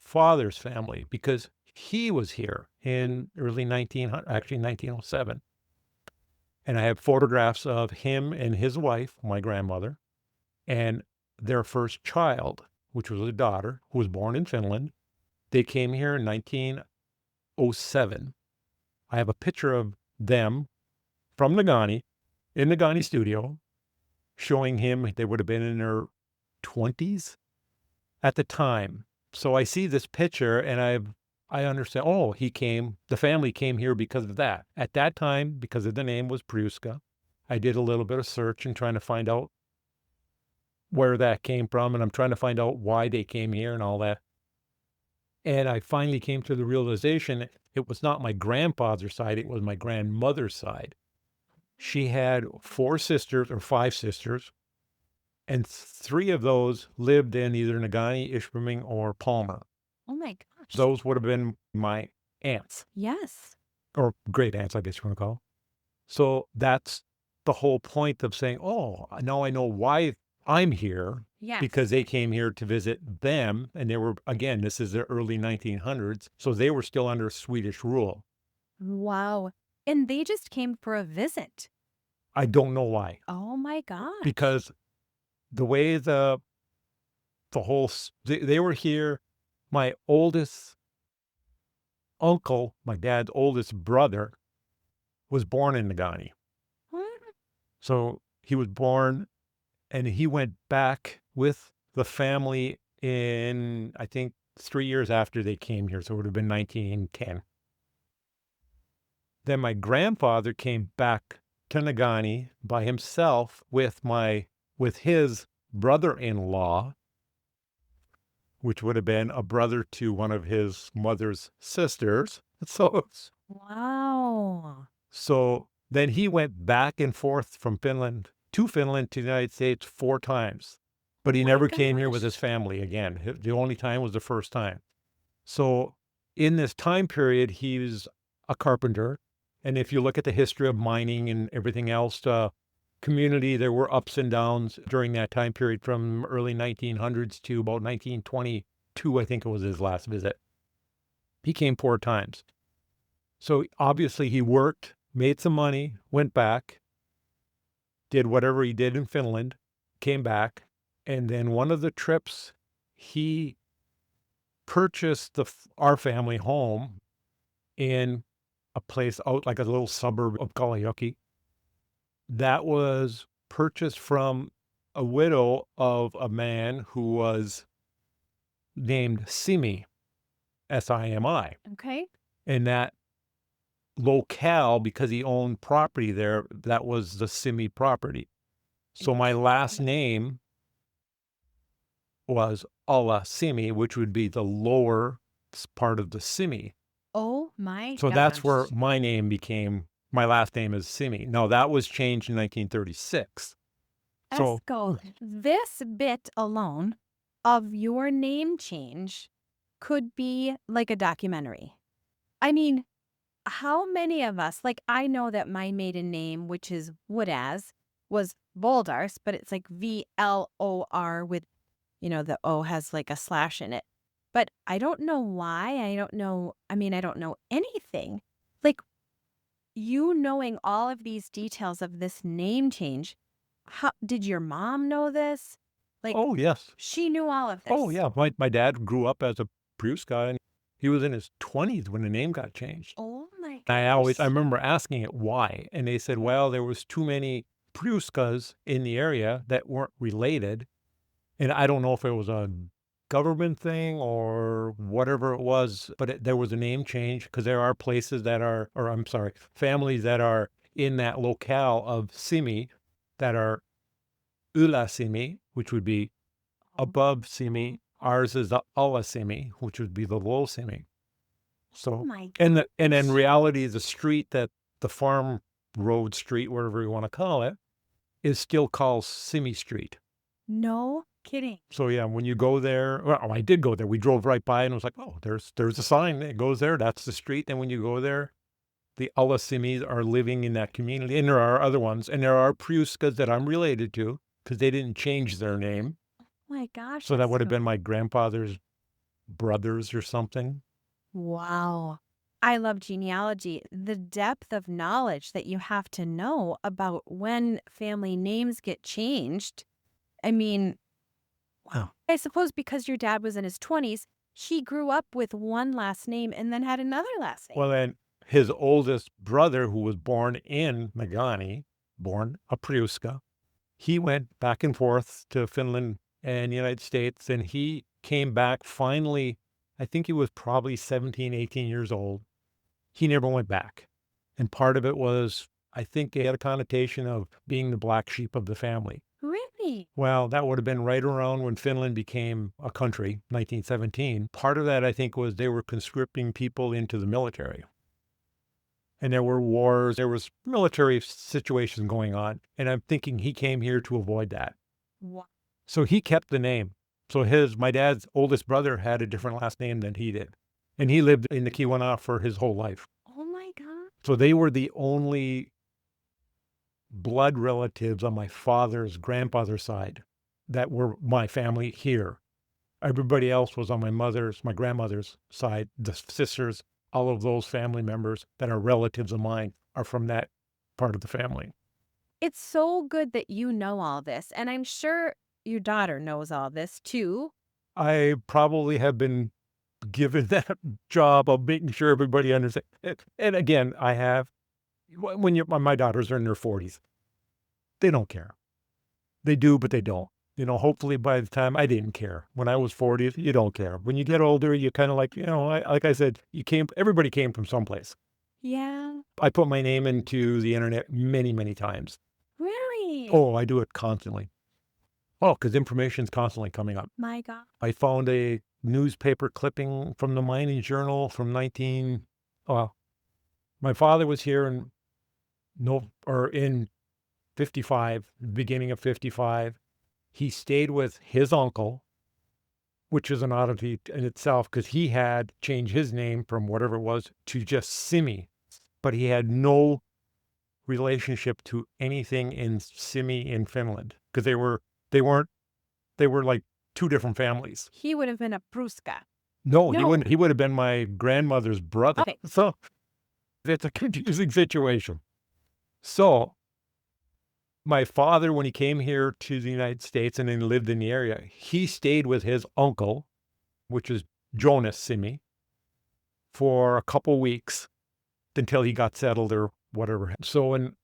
family, because he was here in early 1907. And I have photographs of him and his wife, my grandmother, and their first child, which was a daughter who was born in Finland. They came here in 1907. I have a picture of them from Nagani, in Nagani studio, showing him. They would have been in their 20s at the time. So I see this picture and I understand, oh, the family came here because of that. At that time, because of the name was Pruska, I did a little bit of search and trying to find out where that came from. And I'm trying to find out why they came here and all that. And I finally came to the realization it was not my grandfather's side, it was my grandmother's side. She had 5 sisters, and 3 of those lived in either Nagani, Ishpeming, or Palma. Oh my gosh. Those would have been my aunts, Yes. or great aunts, I guess you want to call them. So that's the whole point of saying, oh, now I know why I'm here, Yes. because they came here to visit them. And they were, again, this is the early 1900s. So they were still under Swedish rule. Wow. And they just came for a visit. I don't know why, Oh my gosh. because the way the whole, they were here. My oldest uncle, my dad's oldest brother, was born in Nagani. So he was born and he went back with the family in, I think, 3 years after they came here. So it would have been 1910. Then my grandfather came back to Nagani by himself with his brother-in-law, which would have been a brother to one of his mother's sisters. Wow. So then he went back and forth from Finland to the United States 4 times. But he Oh my never came here gosh. with his family again. The only time was the first time. So in this time period, he was a carpenter. And if you look at the history of mining and everything else, community, there were ups and downs during that time period from early 1900s to about 1922, I think it was his last visit. He came 4 times. So obviously he worked, made some money, went back, did whatever he did in Finland, came back. And then one of the trips, he purchased our family home in a place out like a little suburb of Kalajoki. That was purchased from a widow of a man who was named Simi, Simi. Okay. And that locale, because he owned property there, that was the Simi property. So my last name was Allisimi, which would be the lower part of the Simi. Oh my So gosh. that's where my name became, my last name is Simi. Now that was changed in 1936. So Esko, this bit alone of your name change could be like a documentary. I mean, how many of us, like I know that my maiden name, which is Woodaz, was Voldars, but it's like VLOR with, the O has like a slash in it. But I don't know why. I don't know anything. Like you knowing all of these details of this name change, how did your mom know this? Like, oh, yes. she knew all of this. Oh, yeah. My dad grew up as a Pruska, and he was in his 20s when the name got changed. Oh my I gosh. remember asking it why. And they said, well, there was too many Pruskas in the area that weren't related. And I don't know if it was a government thing or whatever it was, but there was a name change because there are places families that are in that locale of Simi that are Ula Simi, which would be above Simi. Ours is the Allisimi, which would be the low Simi. So, my and in reality, the street that the farm road street, whatever you want to call it, is still called Simi Street. No kidding. So yeah, when you go there, well, I did go there. We drove right by and it was like, oh, there's a sign that goes there. That's the street. And when you go there, the Allisimis are living in that community. And there are other ones. And there are Priuskas that I'm related to because they didn't change their name. Oh my gosh. So that that's would have so- been my grandfather's brothers or something. Wow. I love genealogy. The depth of knowledge that you have to know about when family names get changed. I mean, Wow. I suppose because your dad was in his 20s, he grew up with one last name and then had another last name. Well, then his oldest brother, who was born in Magani, born a Priuska, he went back and forth to Finland and the United States, and he came back finally. I think he was probably 17, 18 years old. He never went back. And part of it was, I think it had a connotation of being the black sheep of the family. Really? Well, that would have been right around when Finland became a country, 1917. Part of that, I think, was they were conscripting people into the military. And there were wars, there was military situations going on. And I'm thinking he came here to avoid that. Wow. So he kept the name. So my dad's oldest brother had a different last name than he did. And he lived in the Keweenaw for his whole life. Oh my God. So they were the only blood relatives on my father's grandfather's side that were my family here. Everybody else was on my grandmother's side, the sisters, all of those family members that are relatives of mine are from that part of the family. It's so good that you know all this. And I'm sure your daughter knows all this too. I probably have been given that job of making sure everybody understands. And again, I have, when my daughters are in their 40s, they don't care. They do, but they don't. Hopefully by the time I didn't care. When I was 40, you don't care. When you get older, you kind of like, like I said, everybody came from someplace. Yeah. I put my name into the internet many, many times. Really? Oh, I do it constantly. Oh, because information's constantly coming up. My God. I found a newspaper clipping from the Mining Journal from my father was here in 55, beginning of 55. He stayed with his uncle, which is an oddity in itself because he had changed his name from whatever it was to just Simi, but he had no relationship to anything in Simi in Finland because they were like two different families. He would have been a Pruska. No, No. he wouldn't. He would have been my grandmother's brother. Okay. So it's a confusing situation. So my father, when he came here to the United States and then lived in the area, he stayed with his uncle, which is Jonas Simi, for a couple weeks until he got settled or whatever. So when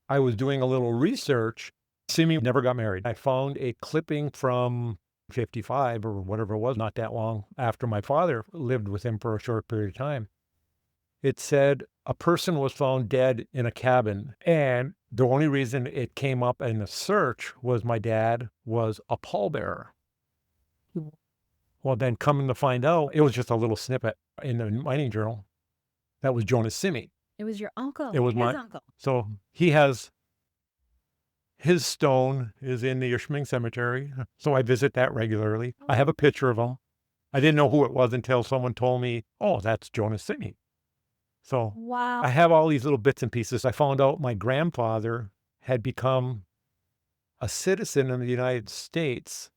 I was doing a little research, Simi never got married. I found a clipping from 55 or whatever it was, not that long after my father lived with him for a short period of time. It said a person was found dead in a cabin, and the only reason it came up in the search was my dad was a pallbearer. Well, then coming to find out, it was just a little snippet in the Mining Journal. That was Jonas Simi. It was your uncle. It was his my- uncle. So his stone is in the Ishming Cemetery. So I visit that regularly. I have a picture of him. I didn't know who it was until someone told me, oh, that's Jonas Simi. So Wow. I have all these little bits and pieces. I found out my grandfather had become a citizen in the United States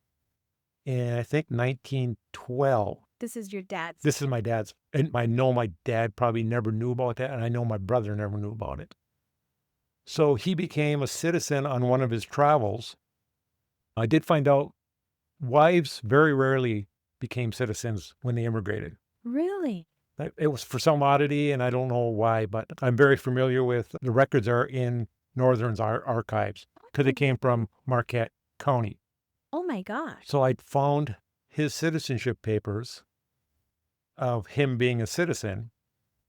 in, I think, 1912. This is your dad's. This is my dad's. And I know my dad probably never knew about that, and I know my brother never knew about it. So he became a citizen on one of his travels. I did find out wives very rarely became citizens when they immigrated. Really? It was for some oddity, and I don't know why, but I'm very familiar with the records are in Northern's archives because it came from Marquette County. Oh my gosh. So I found his citizenship papers of him being a citizen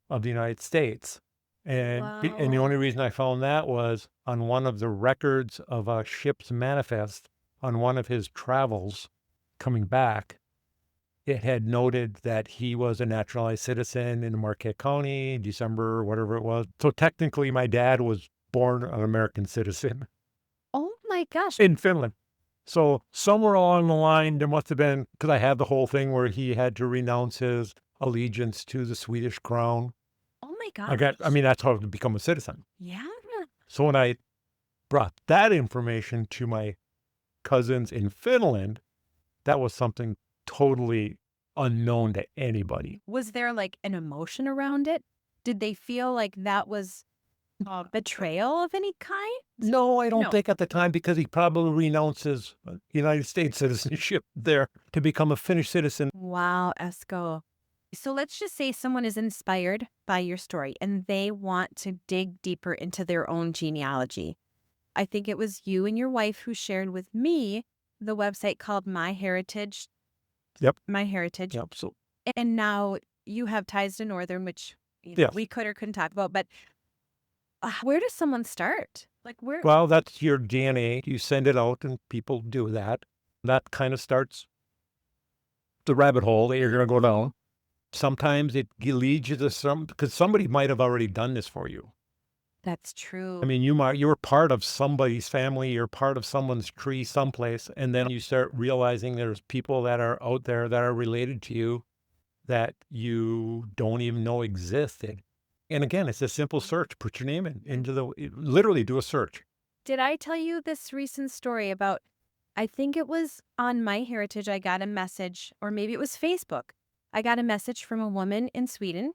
of the United States. And the Wow. only reason I found that was on one of the records of a ship's manifest on one of his travels. coming back, it had noted that he was a naturalized citizen in Marquette County, December, whatever it was. So technically, my dad was born an American citizen Oh my gosh. in Finland. So somewhere along the line, there must have been, because I had the whole thing where he had to renounce his allegiance to the Swedish crown. Oh my gosh. That's how to become a citizen. Yeah. So when I brought that information to my cousins in Finland, that was something totally unknown to anybody. Was there like an emotion around it? Did they feel like that was betrayal of any kind? No, I don't No. think at the time, because he probably renounced his United States citizenship there to become a Finnish citizen. Wow, Esko. So let's just say someone is inspired by your story and they want to dig deeper into their own genealogy. I think it was you and your wife who shared with me the website called My Heritage. Yep. My Heritage. Yep. So And now you have ties to Northern, which Yes. we could or couldn't talk about. But where does someone start? Like where? Well, that's your DNA. You send it out and people do that. That kind of starts the rabbit hole that you're going to go down. Sometimes it leads you to because somebody might have already done this for you. That's true. I mean, you were part of somebody's family, you're part of someone's tree someplace, and then you start realizing there's people that are out there that are related to you that you don't even know existed. And again, it's a simple search. Put your name literally do a search. Did I tell you this recent story about, I think it was on My Heritage, I got a message, or maybe it was Facebook. I got a message from a woman in Sweden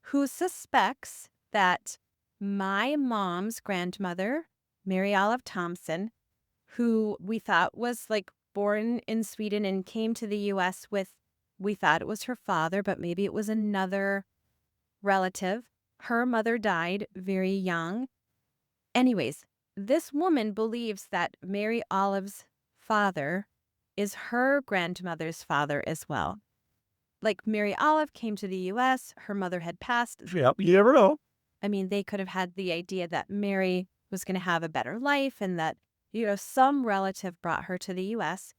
who suspects that my mom's grandmother, Mary Olive Thompson, who we thought was like born in Sweden and came to the U.S. with, we thought it was her father, but maybe it was another relative. Her mother died very young. Anyways, this woman believes that Mary Olive's father is her grandmother's father as well. Like Mary Olive came to the U.S., her mother had passed. Yeah, you never know. I mean, they could have had the idea that Mary was going to have a better life and that, some relative brought her to the U.S.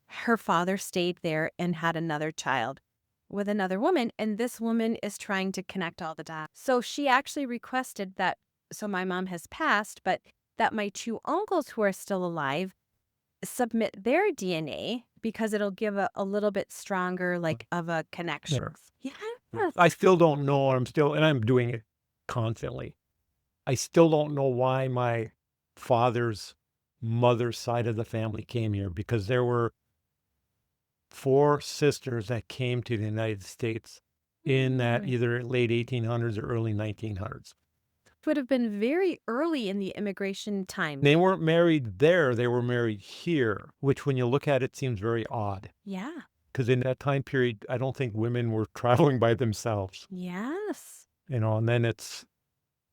Her father stayed there and had another child with another woman, and this woman is trying to connect all the dots. So she actually requested that, so my mom has passed, but that my two uncles who are still alive submit their DNA because it'll give a little bit stronger, like, of a connection. Sure. Yeah. I still don't know. I'm doing it constantly. I still don't know why my father's mother's side of the family came here, because there were 4 sisters that came to the United States in that either late 1800s or early 1900s. Would have been very early in the immigration time. They weren't married there. They were married here, which when you look at it seems very odd. Yeah. Because in that time period, I don't think women were traveling by themselves. Yes. And then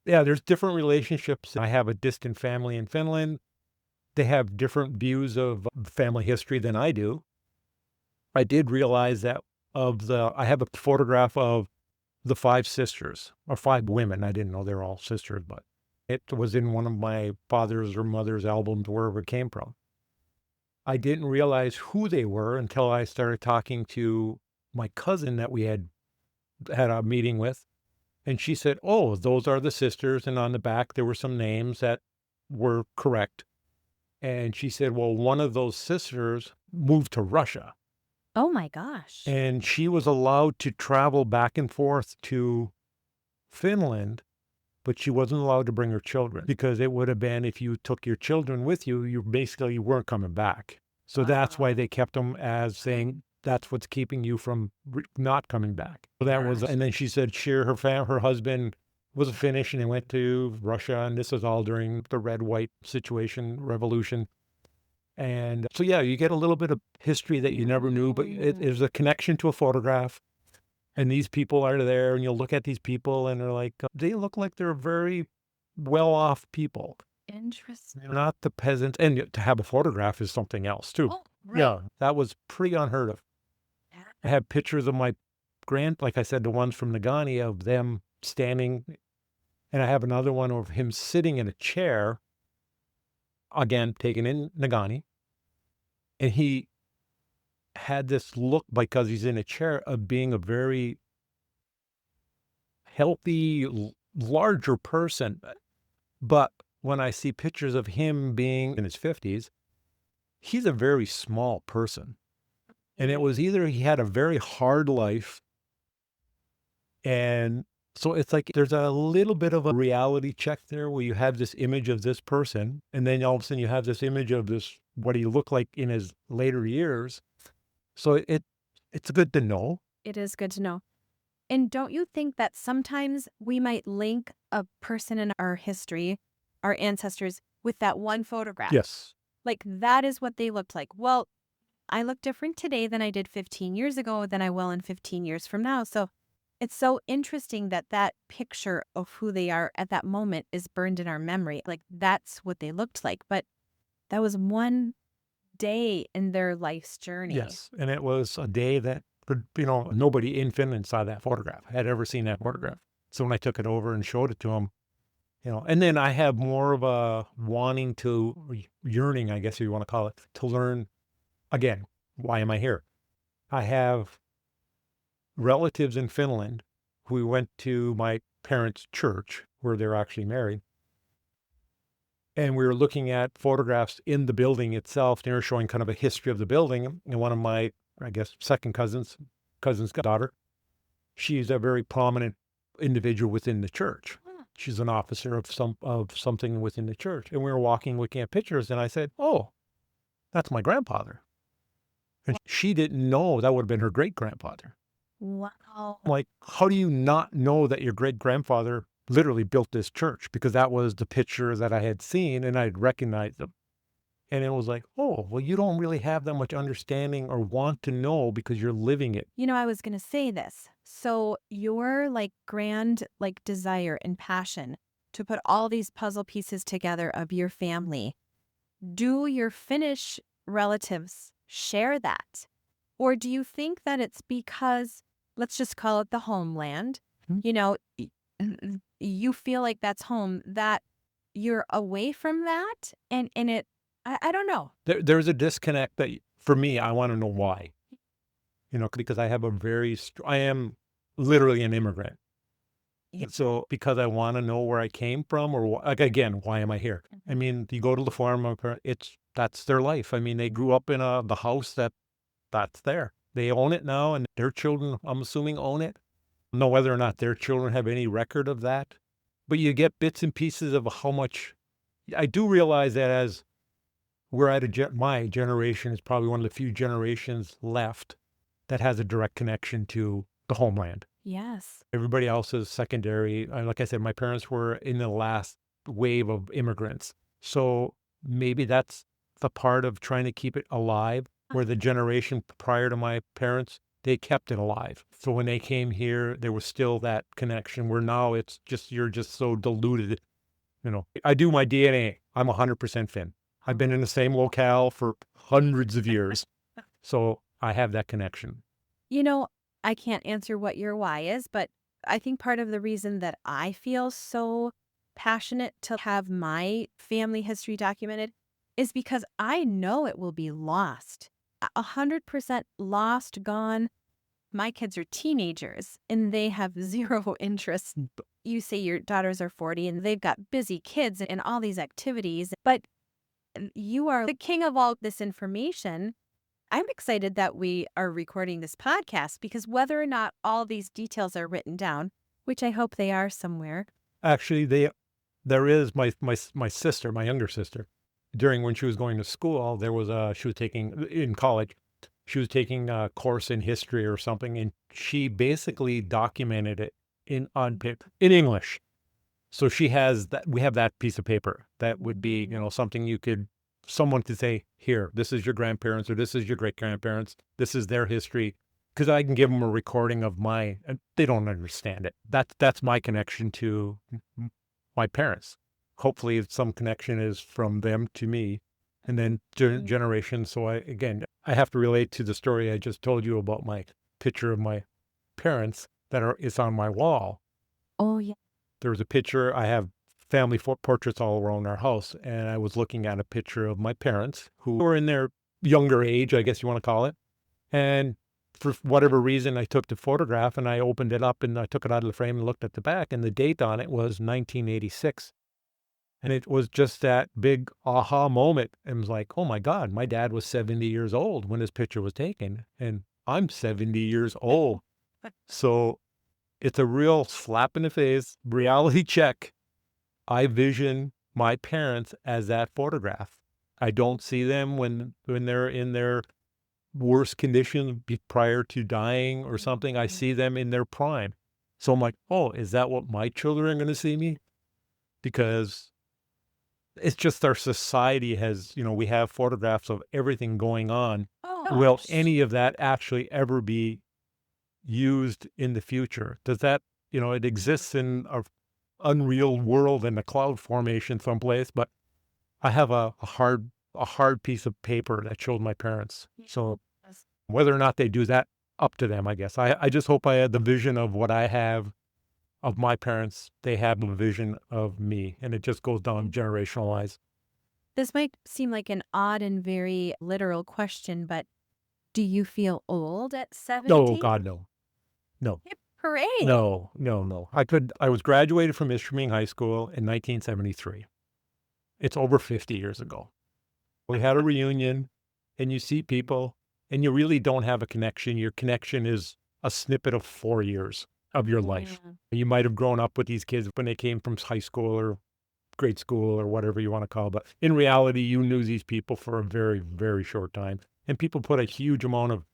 there's different relationships. I have a distant family in Finland. They have different views of family history than I do. I did realize that I have a photograph of the 5 sisters, or 5 women. I didn't know they were all sisters, but it was in one of my father's or mother's albums, wherever it came from. I didn't realize who they were until I started talking to my cousin that we had a meeting with. And she said, oh, those are the sisters. And on the back, there were some names that were correct. And she said, well, one of those sisters moved to Russia. Oh my gosh. And she was allowed to travel back and forth to Finland, but she wasn't allowed to bring her children, because it would have been, if you took your children with you, you basically weren't coming back. So that's why they kept them as saying, that's what's keeping you from not coming back. So that was, and then she said, her husband was a Finnish and they went to Russia, and this was all during the red-white revolution. And so, yeah, you get a little bit of history that you never knew, but there's a connection to a photograph. And these people are there, and you'll look at these people and they're like, they look like they're very well-off people. Interesting. They're not the peasants. And to have a photograph is something else too. Oh, right. Yeah, that was pretty unheard of. I have pictures of my like I said, the ones from Nagani, of them standing. And I have another one of him sitting in a chair, again, taken in Nagani. And he had this look, because he's in a chair, of being a very healthy, larger person. But when I see pictures of him being in his 50s, he's a very small person. And it was either he had a very hard life, and so it's like there's a little bit of a reality check there where you have this image of this person, and then all of a sudden you have this image of this, what he looked like in his later years. So it's good to know. It is good to know. And don't you think that sometimes we might link a person in our history, our ancestors, with that one photograph? Yes. Like that is what they looked like. Well, I look different today than I did 15 years ago than I will in 15 years from now. So it's so interesting that that picture of who they are at that moment is burned in our memory. Like that's what they looked like. But that was one day in their life's journey. Yes. And it was a day that, nobody in Finland saw that photograph, had ever seen that photograph. So when I took it over and showed it to him, and then I have more of a yearning, I guess you want to call it, to learn again, why am I here? I have relatives in Finland who went to my parents' church where they're actually married. And we were looking at photographs in the building itself. They were showing kind of a history of the building. And one of my, I guess, second cousin's daughter, she's a very prominent individual within the church. She's an officer of something within the church. And we were looking at pictures, and I said, "Oh, that's my grandfather." And she didn't know that would have been her great-grandfather. Wow. Like, how do you not know that your great-grandfather literally built this church? Because that was the picture that I had seen, and I'd recognized them. And it was like, oh, well, you don't really have that much understanding or want to know because you're living it. I was going to say this. So your grand desire and passion to put all these puzzle pieces together of your family, do your Finnish relatives share that? Or do you think that it's because, let's just call it the homeland, you feel like that's home, that you're away from that? And it, I don't know. There's a disconnect that, for me, I want to know why. Because I have I am literally an immigrant. Yeah. So because I want to know where I came from, or again, why am I here? I mean, you go to the farm, that's their life. I mean, they grew up in the house that's there. They own it now, and their children, I'm assuming, own it. I don't know whether or not their children have any record of that. But you get bits and pieces of how much. I do realize that as we're at my generation is probably one of the few generations left that has a direct connection to the homeland. Yes. Everybody else is secondary. Like I said, my parents were in the last wave of immigrants. So maybe that's the part of trying to keep it alive, where the generation prior to my parents, they kept it alive. So when they came here, there was still that connection, where now it's just, you're just so diluted. I do my DNA. I'm 100% Finn. I've been in the same locale for hundreds of years. So I have that connection. I can't answer what your why is, but I think part of the reason that I feel so passionate to have my family history documented is because I know it will be lost. 100% lost, gone. My kids are teenagers and they have zero interest. You say your daughters are 40 and they've got busy kids and all these activities, but you are the king of all this information. I'm excited that we are recording this podcast, because whether or not all these details are written down, which I hope they are somewhere. Actually, there is my sister, my younger sister, when she was going to school, she was taking, in college, she was taking a course in history or something, and she basically documented it in English. So she has that. We have that piece of paper that would be, something someone could say, here, this is your grandparents, or this is your great grandparents. This is their history. Because I can give them a recording of and they don't understand it. That's my connection to my parents. Hopefully some connection is from them to me, and then generations. So I have to relate to the story I just told you about my picture of my parents is on my wall. Oh, yeah. There was a picture. I have family portraits all around our house, and I was looking at a picture of my parents who were in their younger age, I guess you want to call it. And for whatever reason, I took the photograph and I opened it up and I took it out of the frame and looked at the back, and the date on it was 1986. And it was just that big aha moment. And it was like, oh my God, my dad was 70 years old when this picture was taken, and I'm 70 years old. So it's a real slap in the face, reality check. I vision my parents as that photograph. I don't see them when they're in their worst condition prior to dying or something. I see them in their prime. So I'm like, oh, is that what my children are going to see me? Because it's just our society has, we have photographs of everything going on. Oh, Will gosh. any of that actually ever be used in the future? Does that, it exists in a unreal world in a cloud formation someplace, but I have a hard piece of paper that showed my parents. So Yes. whether or not they do that, up to them, I guess. I just hope I had the vision of what I have of my parents. They have a vision of me, and it just goes down generational wise. This might seem like an odd and very literal question, but do you feel old at 70? No, God, no. No. Hooray. No. I was graduated from Ishpeming High School in 1973. It's over 50 years ago. We had a reunion, and you see people, and you really don't have a connection. Your connection is a snippet of 4 years of your life. Yeah. You might have grown up with these kids when they came from high school or grade school or whatever you want to call it. But in reality, you knew these people for a very, very short time. And people put a huge amount of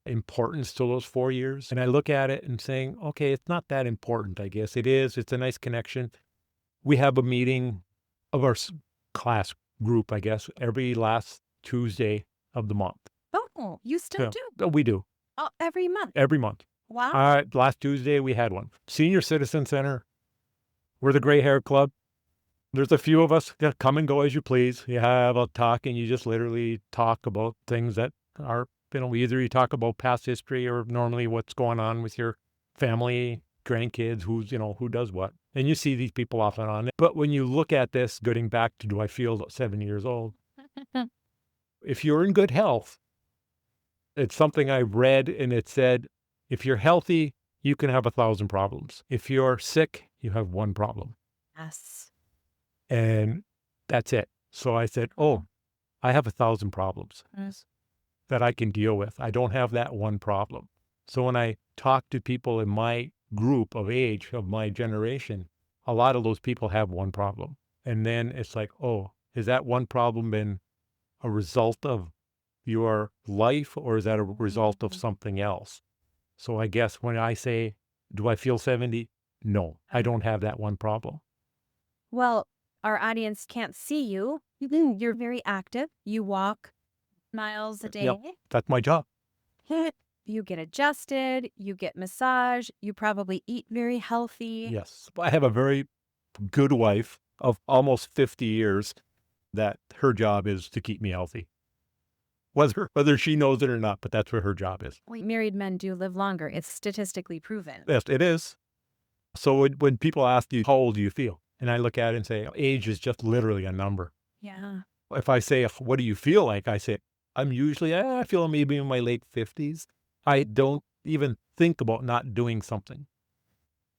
importance to those 4 years. And I look at it and saying, okay, it's not that important, I guess. It is. It's a nice connection. We have a meeting of our class group, I guess, every last Tuesday of the month. Oh, you still do? We do. Oh, every month. Every month. Wow. Last Tuesday, we had one. Senior Citizen Center. We're the Gray Hair Club. There's a few of us that come and go as you please. You have a talk, and you just literally talk about things that are, either you talk about past history or normally what's going on with your family, grandkids, who does what. And you see these people off and on. But when you look at this, getting back to, do I feel 7 years old? If you're in good health, it's something I read, and it said, if you're healthy, you can have 1,000 problems. If you're sick, you have one problem. Yes. And that's it. So I said, oh, I have 1,000 problems that I can deal with. I don't have that one problem. So when I talk to people in my group of age, of my generation, a lot of those people have one problem. And then it's like, oh, has that one problem been a result of your life, or is that a result of something else? So I guess when I say, do I feel 70? No, I don't have that one problem. Well, our audience can't see you. You're very active. You walk miles a day. Yep. That's my job. You get adjusted. You get massage. You probably eat very healthy. Yes. I have a very good wife of almost 50 years that her job is to keep me healthy. Whether she knows it or not, but that's what her job is. Married men do live longer. It's statistically proven. Yes, it is. So when people ask you, how old do you feel? And I look at it and say, age is just literally a number. Yeah. If I say, what do you feel like? I say, I'm usually, I feel maybe in my late 50s. I don't even think about not doing something.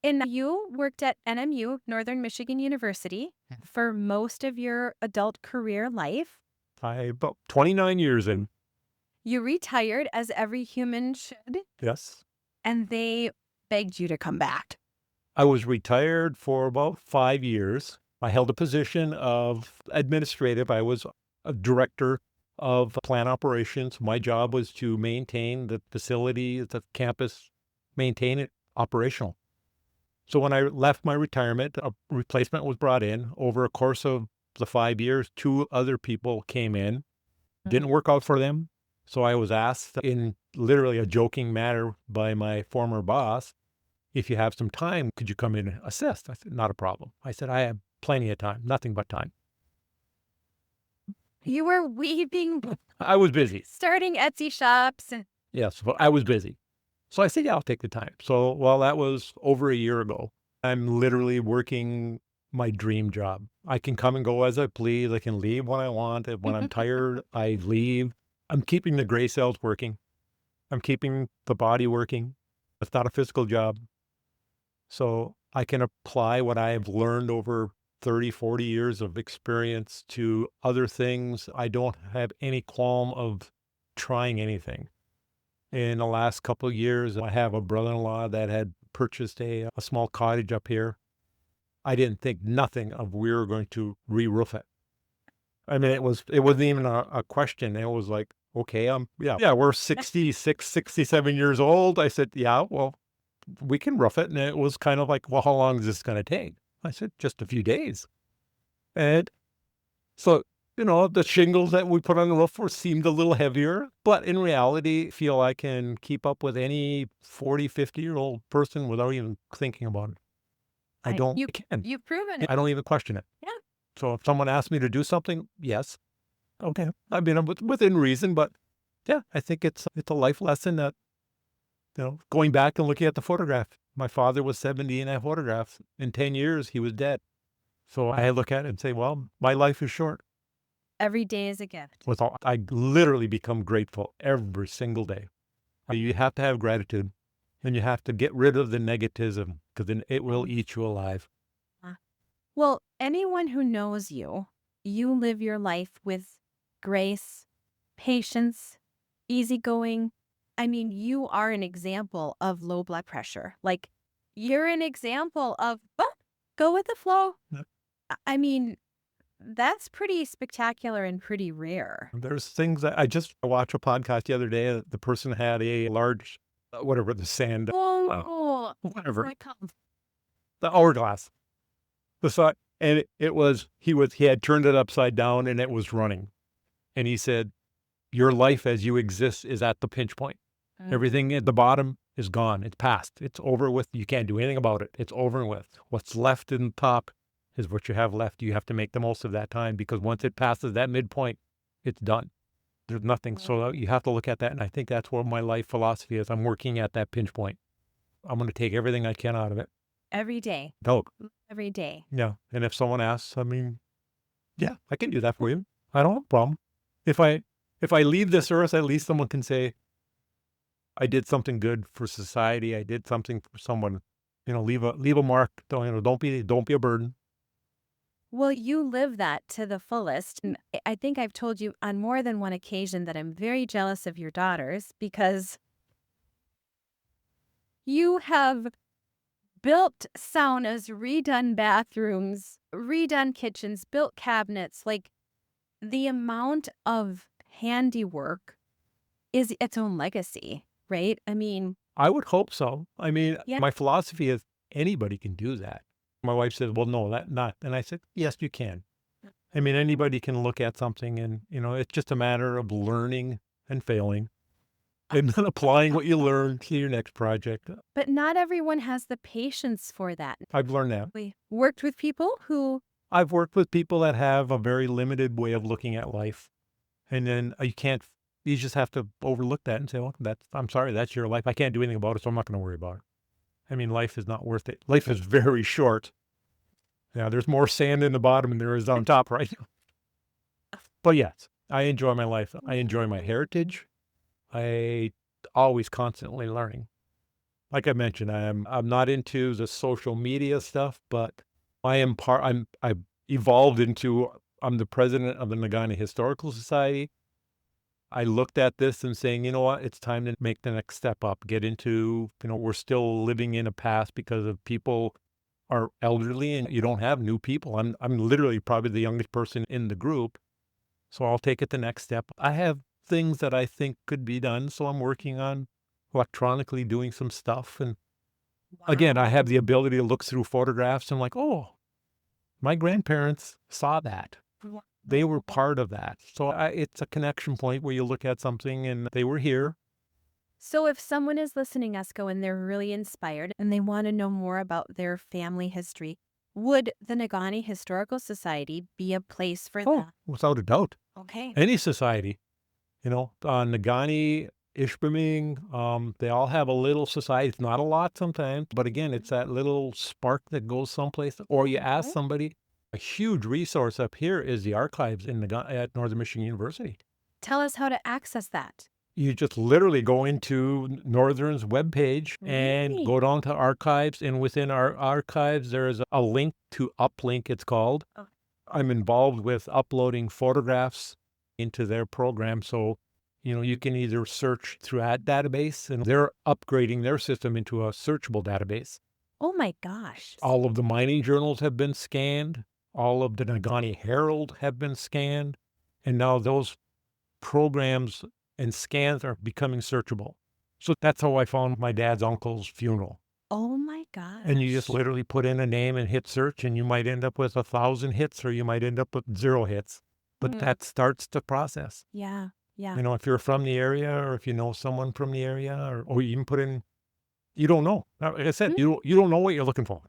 And you worked at NMU, Northern Michigan University, for most of your adult career life. About 29 years in. You retired, as every human should. Yes. And they begged you to come back. I was retired for about 5 years. I held a position of administrative. I was a director of plant operations. My job was to maintain the facility, the campus, maintain it operational. So when I left my retirement, a replacement was brought in. Over a course of the 5 years, 2 other people came in. Didn't work out for them. So I was asked in literally a joking manner by my former boss, if you have some time, could you come in and assist? I said, not a problem. I said, I have plenty of time, nothing but time. You were weaving, I was busy. starting Etsy shops. Yes, but I was busy. So I said, yeah, I'll take the time. So, well, that was over a year ago. I'm literally working my dream job. I can come and go as I please. I can leave when I want. When I'm tired, I leave. I'm keeping the gray cells working. I'm keeping the body working. It's not a physical job. So I can apply what I have learned over 30, 40 years of experience to other things. I don't have any qualm of trying anything. In the last couple of years, I have a brother-in-law that had purchased a small cottage up here. I didn't think nothing of we were going to re-roof it. I mean, it wasn't even a question. It was like, okay, we're 66, 67 years old. I said, yeah, well, we can roof it. And it was kind of like, well, how long is this going to take? I said, just a few days. And so, the shingles that we put on the roof seemed a little heavier, but in reality, I feel I can keep up with any 40, 50-year-old person without even thinking about it. I can. You've proven it. I don't even question it. Yeah. So if someone asks me to do something, yes. Okay. I mean, I'm within reason, but yeah, I think it's a life lesson that, going back and looking at the photograph. My father was 70 in that photograph. In 10 years, he was dead. So I look at it and say, well, my life is short. Every day is a gift. I literally become grateful every single day. You have to have gratitude, and you have to get rid of the negativism, because then it will eat you alive. Well, anyone who knows you, you live your life with grace, patience, easygoing. I mean, you are an example of low blood pressure. Like, you're an example of go with the flow. Yep. I mean, that's pretty spectacular and pretty rare. There's things that I just watched a podcast the other day. The person had a large, the sand, whatever, the hourglass. And he had turned it upside down and it was running. And he said, your life as you exist is at the pinch point. Everything at the bottom is gone. It's past. It's over with. You can't do anything about it. It's over with. What's left in the top is what you have left. You have to make the most of that time, because once it passes that midpoint, it's done. There's nothing. So you have to look at that. And I think that's what my life philosophy is. I'm working at that pinch point. I'm going to take everything I can out of it. Every day. No. Every day. Yeah. And if someone asks, I mean, yeah, I can do that for you. I don't have a problem. If I leave this earth, at least someone can say, I did something good for society. I did something for someone. Leave a mark. Don't be a burden. Well, you live that to the fullest. And I think I've told you on more than one occasion that I'm very jealous of your daughters, because you have built saunas, redone bathrooms, redone kitchens, built cabinets. Like, the amount of handiwork is its own legacy, right? I mean, I would hope so. I mean, Yeah. my philosophy is anybody can do that. My wife says, well, no, that not. And I said, yes, you can. I mean, anybody can look at something and, it's just a matter of learning and failing and then applying what you learn to your next project. but not everyone has the patience for that. I've learned that. We worked with people who, I've worked with people that have a very limited way of looking at life. And then you just have to overlook that and say, well, I'm sorry, that's your life. I can't do anything about it, so I'm not going to worry about it. I mean, life is not worth it. Life is very short. Yeah, there's more sand in the bottom than there is on top, right? But yes, I enjoy my life. I enjoy my heritage. I always constantly learning. Like I mentioned, I'm not into the social media stuff, but I've evolved into, I'm the president of the Nagani Historical Society. I looked at this and saying, you know what, it's time to make the next step up, get into, we're still living in a past because of people are elderly and you don't have new people. I'm literally probably the youngest person in the group. So I'll take it the next step. I have things that I think could be done. So I'm working on electronically doing some stuff. And again, I have the ability to look through photographs and like, oh, my grandparents saw that. They were part of that. So it's a connection point where you look at something and they were here. So if someone is listening, Esko, and they're really inspired and they want to know more about their family history, would the Nagani Historical Society be a place for that? Without a doubt. Okay. Any society, Nagani, Ishpeming, they all have a little society. It's not a lot sometimes, but again, it's that little spark that goes someplace. Or you ask somebody. A huge resource up here is the archives at Northern Michigan University. Tell us how to access that. You just literally go into Northern's webpage and Really? go down to archives. And within our archives, there's a link to Uplink, it's called. Okay. I'm involved with uploading photographs into their program. So, you can either search through that database, and they're upgrading their system into a searchable database. Oh my gosh. All of the mining journals have been scanned. All of the Nagani Herald have been scanned. And now those programs and scans are becoming searchable. So that's how I found my dad's uncle's funeral. Oh my gosh. And you just literally put in a name and hit search, and you might end up with 1,000 hits, or you might end up with 0 hits. But that starts the process. Yeah. Yeah. If you're from the area, or if you know someone from the area, or you even put in, you don't know. Like I said, you don't know what you're looking for.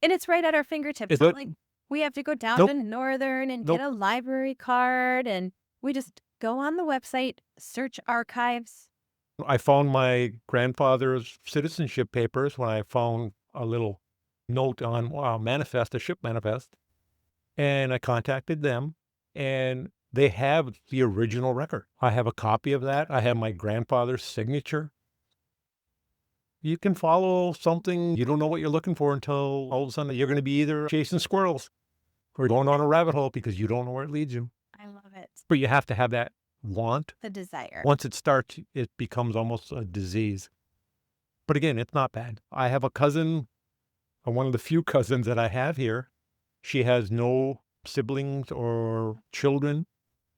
And it's right at our fingertips. Is Not it? like we have to go down Nope. to Northern and Nope. get a library card, and we just go on the website, search archives. I found my grandfather's citizenship papers when I found a little note on a ship manifest, and I contacted them, and they have the original record. I have a copy of that. I have my grandfather's signature. You can follow something, you don't know what you're looking for until all of a sudden you're going to be either chasing squirrels or going on a rabbit hole because you don't know where it leads you. I love it. But you have to have that want. The desire. Once it starts, it becomes almost a disease. But again, it's not bad. I have a cousin, one of the few cousins that I have here. She has no siblings or children,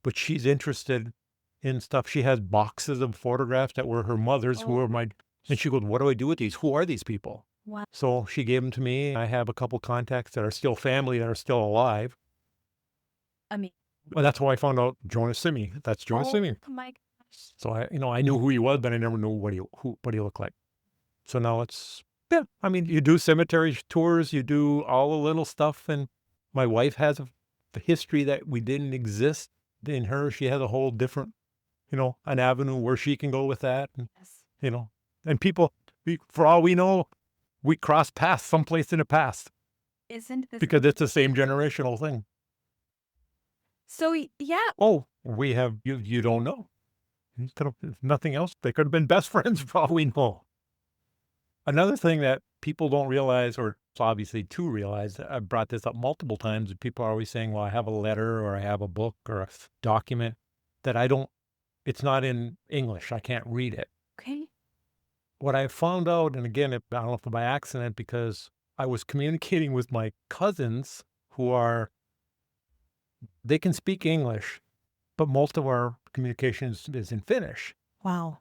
but she's interested in stuff. She has boxes of photographs that were her mother's, who are my, and she goes, what do I do with these? Who are these people? Wow. So she gave them to me. I have a couple contacts that are still family, that are still alive. I mean, Well, that's how I found out Jonas-Simi. That's Jonas-Simi. oh my gosh. So I knew who he was, but I never knew what he looked like. So now you do cemetery tours, you do all the little stuff, and my wife has the history that we didn't exist in her. She has a whole different, an avenue where she can go with that, and Yes. and people, for all we know, we cross paths someplace in the past Isn't this because it's the same generational thing. so? Yeah. Oh, we have you don't know. If nothing else, they could have been best friends for all we know. Another thing that people don't realize, or it's obviously to realize, I've brought this up multiple times, and people are always saying, well, I have a letter or I have a book or a document that it's not in English. I can't read it. Okay. What I found out, and again, I don't know if by accident, because I was communicating with my cousins they can speak English, but most of our communications is in Finnish. Wow.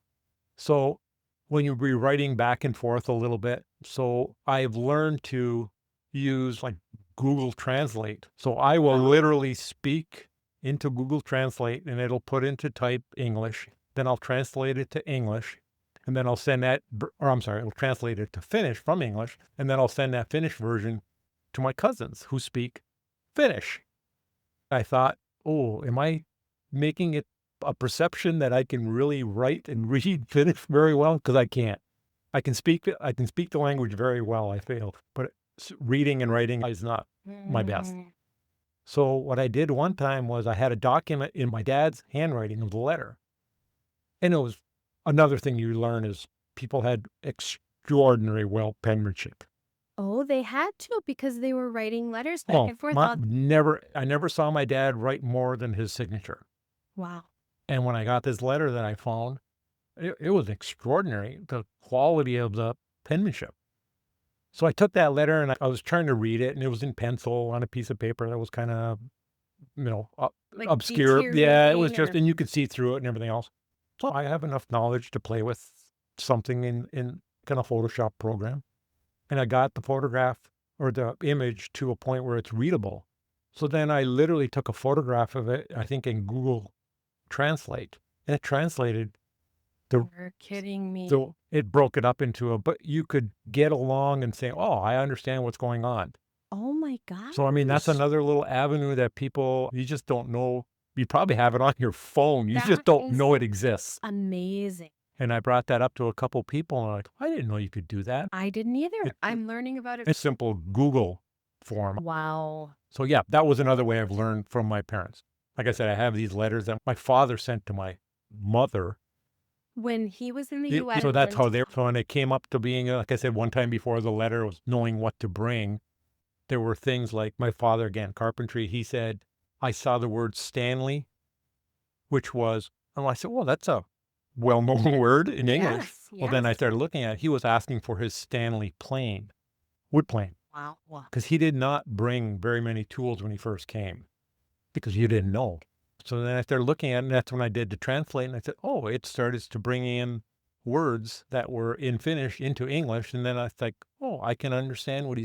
So when you'll be writing back and forth a little bit, so I've learned to use like Google Translate. So I will literally speak into Google Translate, and it'll put into type English. Then I'll translate it to English, and then I'll send it'll translate it to Finnish from English, and then I'll send that Finnish version to my cousins who speak Finnish. I thought, am I making it a perception that I can really write and read Finnish very well? Because I can't. I can speak the language very well, I feel, but reading and writing is not my best. So what I did one time was I had a document in my dad's handwriting of the letter. And it was another thing you learn is people had extraordinary well penmanship. Oh, they had to because they were writing letters back and forth. I never saw my dad write more than his signature. Wow. And when I got this letter that I found, it was extraordinary, the quality of the penmanship. So I took that letter and I was trying to read it, and it was in pencil on a piece of paper that was kind of, Like obscure. Yeah, it was deteriorating just, or- and you could see through it and everything else. So I have enough knowledge to play with something in kind of Photoshop program. And I got the photograph or the image to a point where it's readable. So then I literally took a photograph of it, I think in Google Translate, and it translated. You're kidding me. So it broke it up into but you could get along and say, oh, I understand what's going on. Oh my gosh. So, I mean, that's another little avenue that you just don't know. You probably have it on your phone. You That just don't is know it exists. amazing. And I brought that up to a couple people, and I'm like, I didn't know you could do that. I didn't either. I'm learning about it. It's simple Google form. Wow. So yeah, that was another way I've learned from my parents. Like I said, I have these letters that my father sent to my mother When he was in the Yeah, U.S. so that's how they, so when it came up to being, like I said, one time before the letter was knowing what to bring, there were things like my father, again, carpentry, he said, I saw the word Stanley, which was, and I said, well, that's a well-known word in English. Yes, Well, then I yes. started looking at it. He was asking for his Stanley plane, wood plane, Wow. Wow. because he did not bring very many tools when he first came because you didn't know. So then I started looking at it, and that's when I did the translate, and I said, oh, it started to bring in words that were in Finnish into English, and then I was like, oh, I can understand what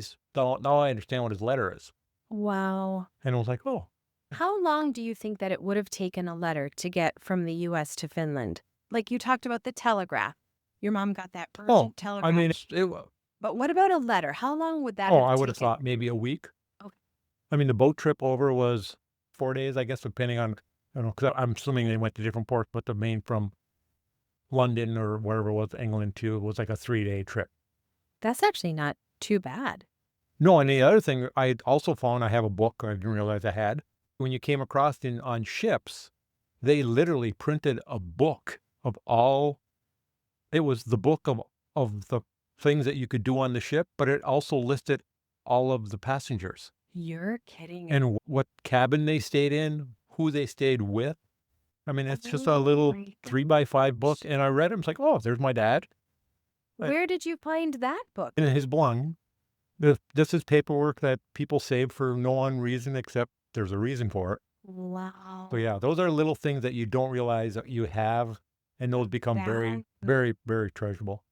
now I understand what his letter is. Wow. And I was like, oh. How long do you think that it would have taken a letter to get from the U.S. to Finland? Like you talked about the telegraph. Your mom got that urgent telegraph. I mean, But what about a letter? How long would that oh, have I would have taken? thought maybe a week. Okay. I mean, the boat trip over was 4 days, I guess, depending on, because I'm assuming they went to different ports, but the main from London or wherever it was, England to, was like a 3-day trip. That's actually not too bad. No, and the other thing I also found, I have a book I didn't realize I had. When you came across on ships, they literally printed a book of all, it was the book of the things that you could do on the ship, but it also listed all of the passengers. You're kidding. And what cabin they stayed in, who they stayed with. I mean, it's just a little 3x5 book. And I read it. It's like, oh, there's my dad. Where did you find that book? In his belonging. This is paperwork that people save for no one reason except there's a reason for it. Wow. So yeah, those are little things that you don't realize that you have. And those become very, very, very treasurable.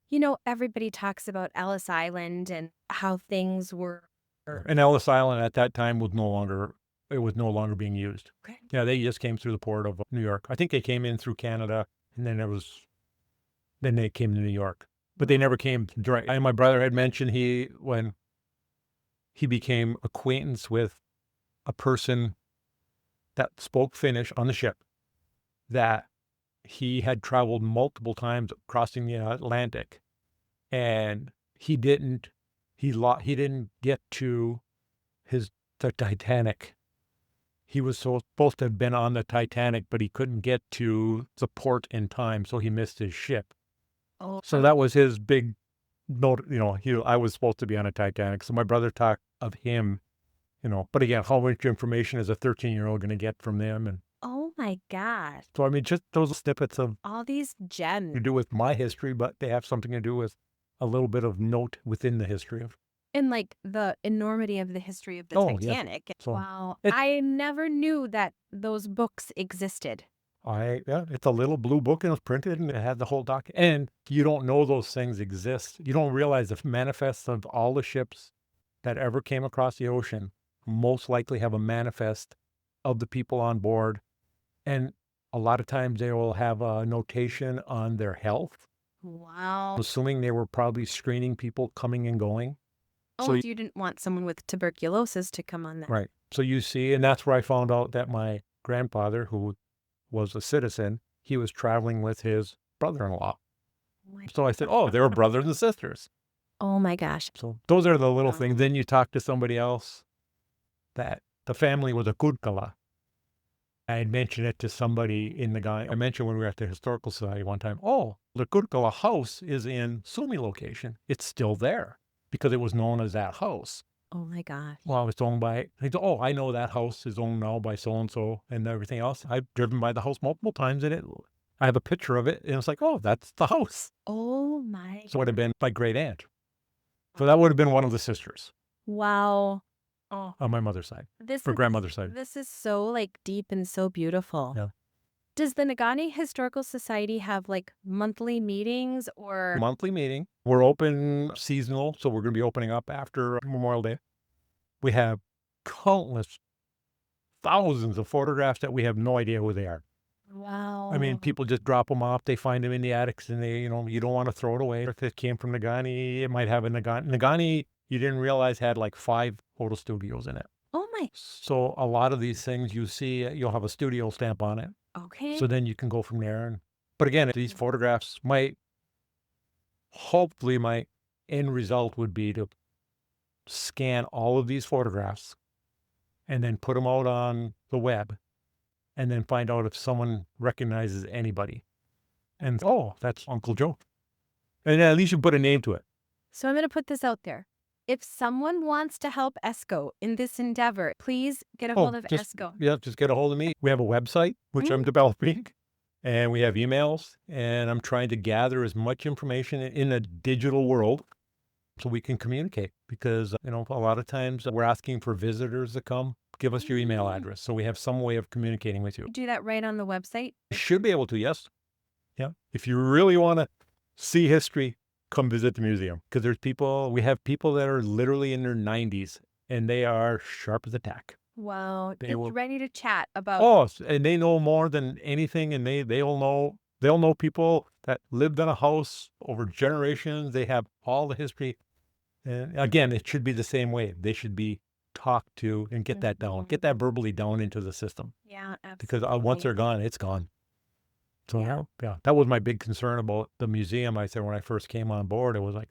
You know, everybody talks about Ellis Island and how things were. And Ellis Island at that time was no longer being used. Okay. Yeah, they just came through the port of New York. I think they came in through Canada, and then they came to New York. But they never came direct. And my brother had mentioned when he became acquaintance with a person that spoke Finnish on the ship, that he had traveled multiple times crossing the Atlantic, and he didn't get to the Titanic. He was supposed to have been on the Titanic, but he couldn't get to the port in time, so he missed his ship. Oh. So that was his big note. I was supposed to be on a Titanic. So my brother talked of him, but again, how much information is a 13-year-old going to get from them? And Oh my gosh. so, I mean, just those snippets of All these gems. to do with my history, but they have something to do with a little bit of note within the history of. And like the enormity of the history of the Oh, yeah. Titanic. So Wow. it- I never knew that those books existed. It's a little blue book and it was printed and it had the whole doc. And you don't know those things exist. You don't realize the manifests of all the ships that ever came across the ocean most likely have a manifest of the people on board. And a lot of times they will have a notation on their health, Wow. assuming they were probably screening people coming and going. Oh, So you didn't want someone with tuberculosis to come on that. Right. So you see, and that's where I found out that my grandfather, who was a citizen, he was traveling with his brother-in-law. So I said, oh, they were brothers and sisters. Oh my gosh. So those are the little Wow. things. Then you talk to somebody else that the family was a Kurkala. I had mentioned it to somebody I mentioned when we were at the Historical Society one time, oh, the Kurkala house is in Sumi location. It's still there because it was known as that house. Oh my gosh. Well, it's owned by, oh, I know that house is owned now by so-and-so and everything else. I've driven by the house multiple times and I have a picture of it and it's like, oh, that's the house. Oh my. So it would have been my great aunt. So that would have been one of the sisters Wow. Oh, on my mother's side, this or is grandmother's side. this is so like deep and so beautiful. Yeah. Does the Nagani Historical Society have like monthly meetings or? Monthly meeting. We're open seasonal, so we're going to be opening up after Memorial Day. We have countless, thousands of photographs that we have no idea who they are. Wow. I mean, people just drop them off. They find them in the attics and you don't want to throw it away. If it came from Nagani, it might have a Nagani. Nagani, you didn't realize had like 5 photo studios in it. Oh my. So a lot of these things you see, you'll have a studio stamp on it. Okay. So then you can go from there. But again, these photographs hopefully my end result would be to scan all of these photographs and then put them out on the web and then find out if someone recognizes anybody. And, oh, that's Uncle Joe. And at least you put a name to it. So I'm going to put this out there. If someone wants to help Esko in this endeavor, please get a hold of Esko. Yeah, just get a hold of me. We have a website, which I'm developing, and we have emails, and I'm trying to gather as much information in a digital world so we can communicate, because, a lot of times we're asking for visitors to come. Give us your email address so we have some way of communicating with you. Do that right on the website? You should be able to, yes. Yeah. If you really want to see history, come visit the museum, because we have people that are literally in their 90s and they are sharp as a tack. Wow. They Just will- ready to chat about. Oh, and they know more than anything, and they'll know people that lived in a house over generations. They have all the history. And again, it should be the same way. They should be talked to and get that down, get that verbally down into the system, Yeah, absolutely. because once they're gone, it's gone. So yeah, that was my big concern about the museum. I said when I first came on board, it was like,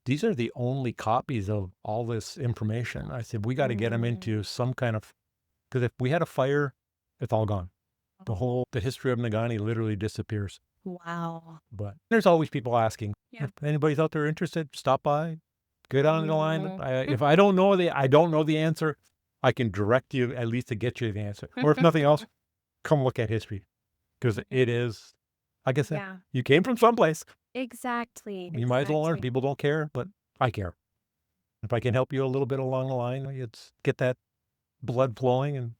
these are the only copies of all this information. I said, we got to get them into some kind of, because if we had a fire, it's all gone. The history of Nagani literally disappears. Wow. But there's always people asking. Yeah. If anybody's out there interested, stop by, get on the line. If I don't know the answer, I can direct you at least to get you the answer. Or if nothing else, come look at history, because it is, like I said, Yeah, you came from someplace. exactly. You might as well learn. exactly. People don't care, but I care. If I can help you a little bit along the line, it's get that blood flowing, and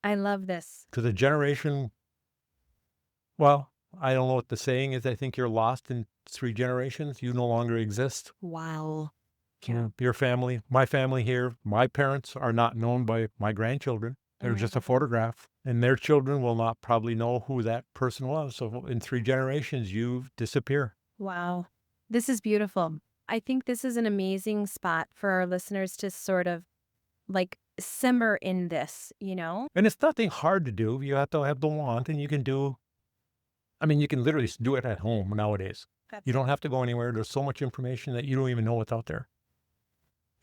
I love this. because a generation, well, I don't know what the saying is. I think you're lost in 3 generations. You no longer exist. Wow. So your family, my family here, my parents are not known by my grandchildren. They're just a photograph, and their children will not probably know who that person was. So in 3 generations, you disappear. Wow. This is beautiful. I think this is an amazing spot for our listeners to sort of like simmer in this, And it's nothing hard to do. You have to have the want, and you can you can literally do it at home nowadays. You don't have to go anywhere. There's so much information that you don't even know what's out there.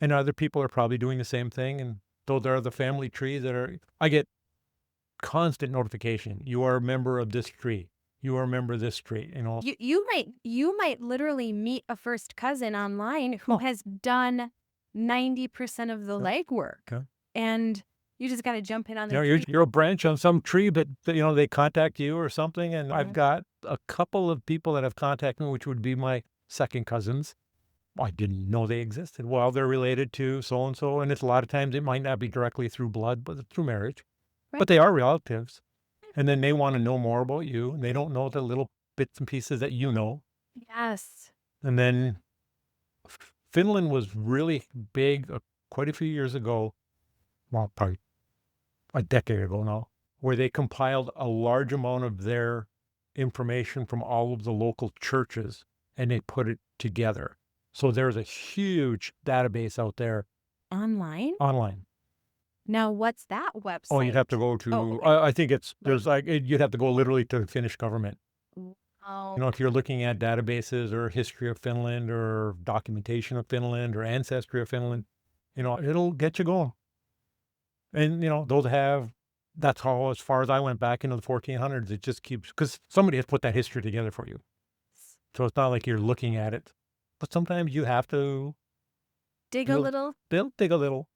And other people are probably doing the same thing. And those are the family trees I get constant notification. You are a member of this tree. You are a member of this tree. You might literally meet a first cousin online who has done 90% of the legwork. Okay. And you just got to jump in on the You're a branch on some tree, but they contact you or something. And I've got a couple of people that have contacted me, which would be my second cousins. I didn't know they existed. Well, they're related to so-and-so. And it's a lot of times it might not be directly through blood, but through marriage. Right. But they are relatives. And then they want to know more about you. And they don't know the little bits and pieces that you know. Yes. And then Finland was really big quite a few years ago. Well, probably a decade ago now, where they compiled a large amount of their information from all of the local churches and they put it together. So there's a huge database out there Online? online. Now, what's that website? Oh, you'd have to go to, okay. I think you'd have to go literally to the Finnish government. Oh, If you're looking at databases or history of Finland or documentation of Finland or ancestry of Finland, it'll get you going. And, that's how, as far as I went back into the 1400s, it just keeps, because somebody has put that history together for you. So it's not like you're looking at it, but sometimes you have to dig a little. dig a little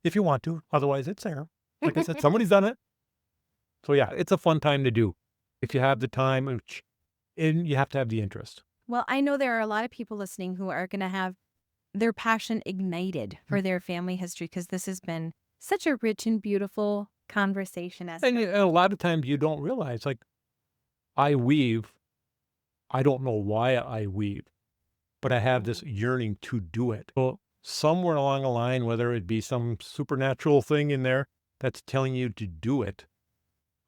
if you want to. Otherwise, it's there. Like I said, somebody's done it. So yeah, it's a fun time to do if you have the time and you have to have the interest. Well, I know there are a lot of people listening who are going to have their passion ignited for their family history, because this has been such a rich and beautiful conversation. And a lot of times you don't realize, like, I weave. I don't know why I weave, but I have this yearning to do it. So somewhere along the line, whether it be some supernatural thing in there that's telling you to do it,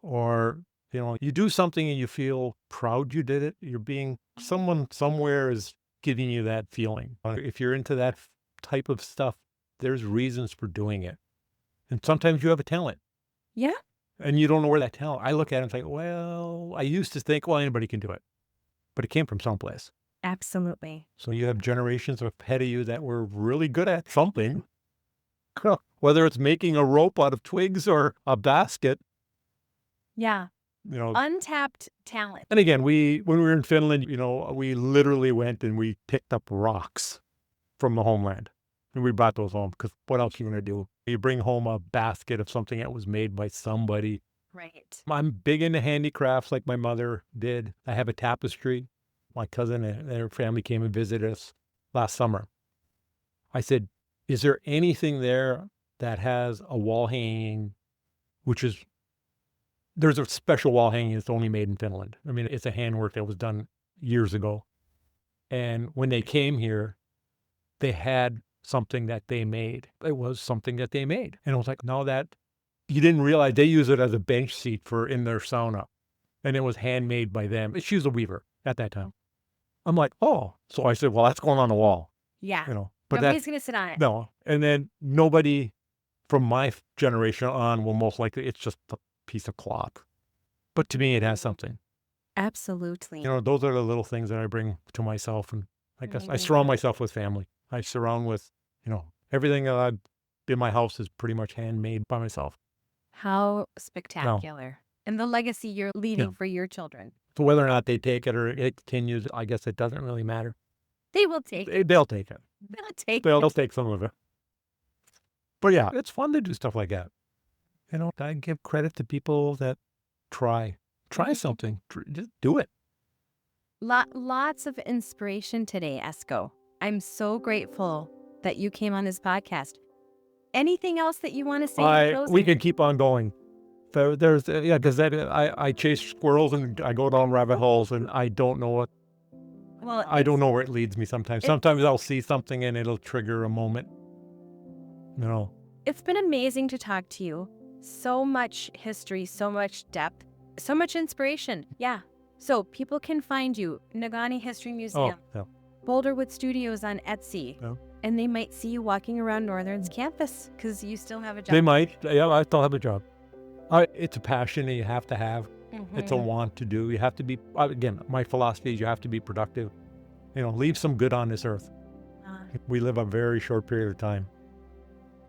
or, you do something and you feel proud you did it, someone somewhere is giving you that feeling. If you're into that type of stuff, there's reasons for doing it. And sometimes you have a talent. Yeah. And you don't know where that talent. I look at it and think, well, I used to think, well, anybody can do it. But it came from someplace. Absolutely. So you have generations ahead of you that were really good at something. Whether it's making a rope out of twigs or a basket. Yeah. Untapped talent. And again, when we were in Finland, we literally went and we picked up rocks from the homeland. And we brought those home because what else are you going to do? You bring home a basket of something that was made by somebody. Right. I'm big into handicrafts like my mother did. I have a tapestry. My cousin and their family came and visited us last summer. I said, is there anything there that has a wall hanging, there's a special wall hanging that's only made in Finland. I mean, it's a handwork that was done years ago. And when they came here, they had something that they made. It was something that they made. And I was like, no, that you didn't realize they use it as a bench seat in their sauna. And it was handmade by them. She was a weaver at that time. I'm like, oh. So I said, well, that's going on the wall. Yeah. But Nobody's going to sit on it. No. And then nobody from my generation on will most likely, it's just a piece of cloth. But to me, it has something. Absolutely. Those are the little things that I bring to myself. And I guess I surround myself with family. I surround with, everything in my house is pretty much handmade by myself. How spectacular. And the legacy you're leaving for your children. So whether or not they take it or it continues, I guess it doesn't really matter. They will take it. They'll take it. They'll Take some of it. But yeah, it's fun to do stuff like that. I give credit to people that try something. Just do it. Lots of inspiration today, Esko. I'm so grateful that you came on this podcast. Anything else that you want to say? We can keep on going. So because I chase squirrels and I go down rabbit holes and I don't know what. Well, I don't know where it leads me sometimes. Sometimes I'll see something and it'll trigger a moment. It's been amazing to talk to you. So much history, so much depth, so much inspiration. Yeah. So people can find you, Nagani History Museum, Boulderwood Studios on Etsy, and they might see you walking around Northern's campus because you still have a job. They might. Yeah, I still have a job. It's a passion that you have to have. Mm-hmm. It's a want to do. You have to be, again, my philosophy is you have to be productive. Leave some good on this earth. We live a very short period of time.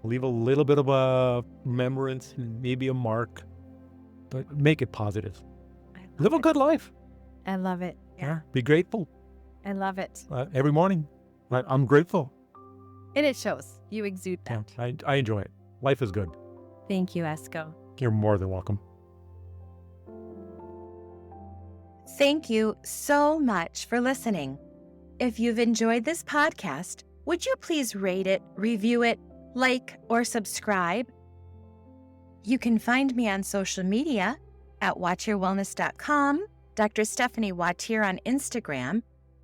Leave a little bit of a remembrance, maybe a mark, but make it positive. Live a good life. I love it. Yeah. Be grateful. I love it. Every morning, I'm grateful. And it shows. You exude that. Yeah, I enjoy it. Life is good. Thank you, Esko. You're more than welcome. Thank you so much for listening. If you've enjoyed this podcast, would you please rate it, review it, like, or subscribe? You can find me on social media at watchyourwellness.com, Dr. Stephanie Wattier on Instagram,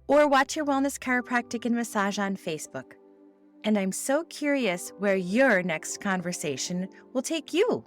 or Watch Your Wellness Chiropractic and Massage on Facebook. And I'm so curious where your next conversation will take you.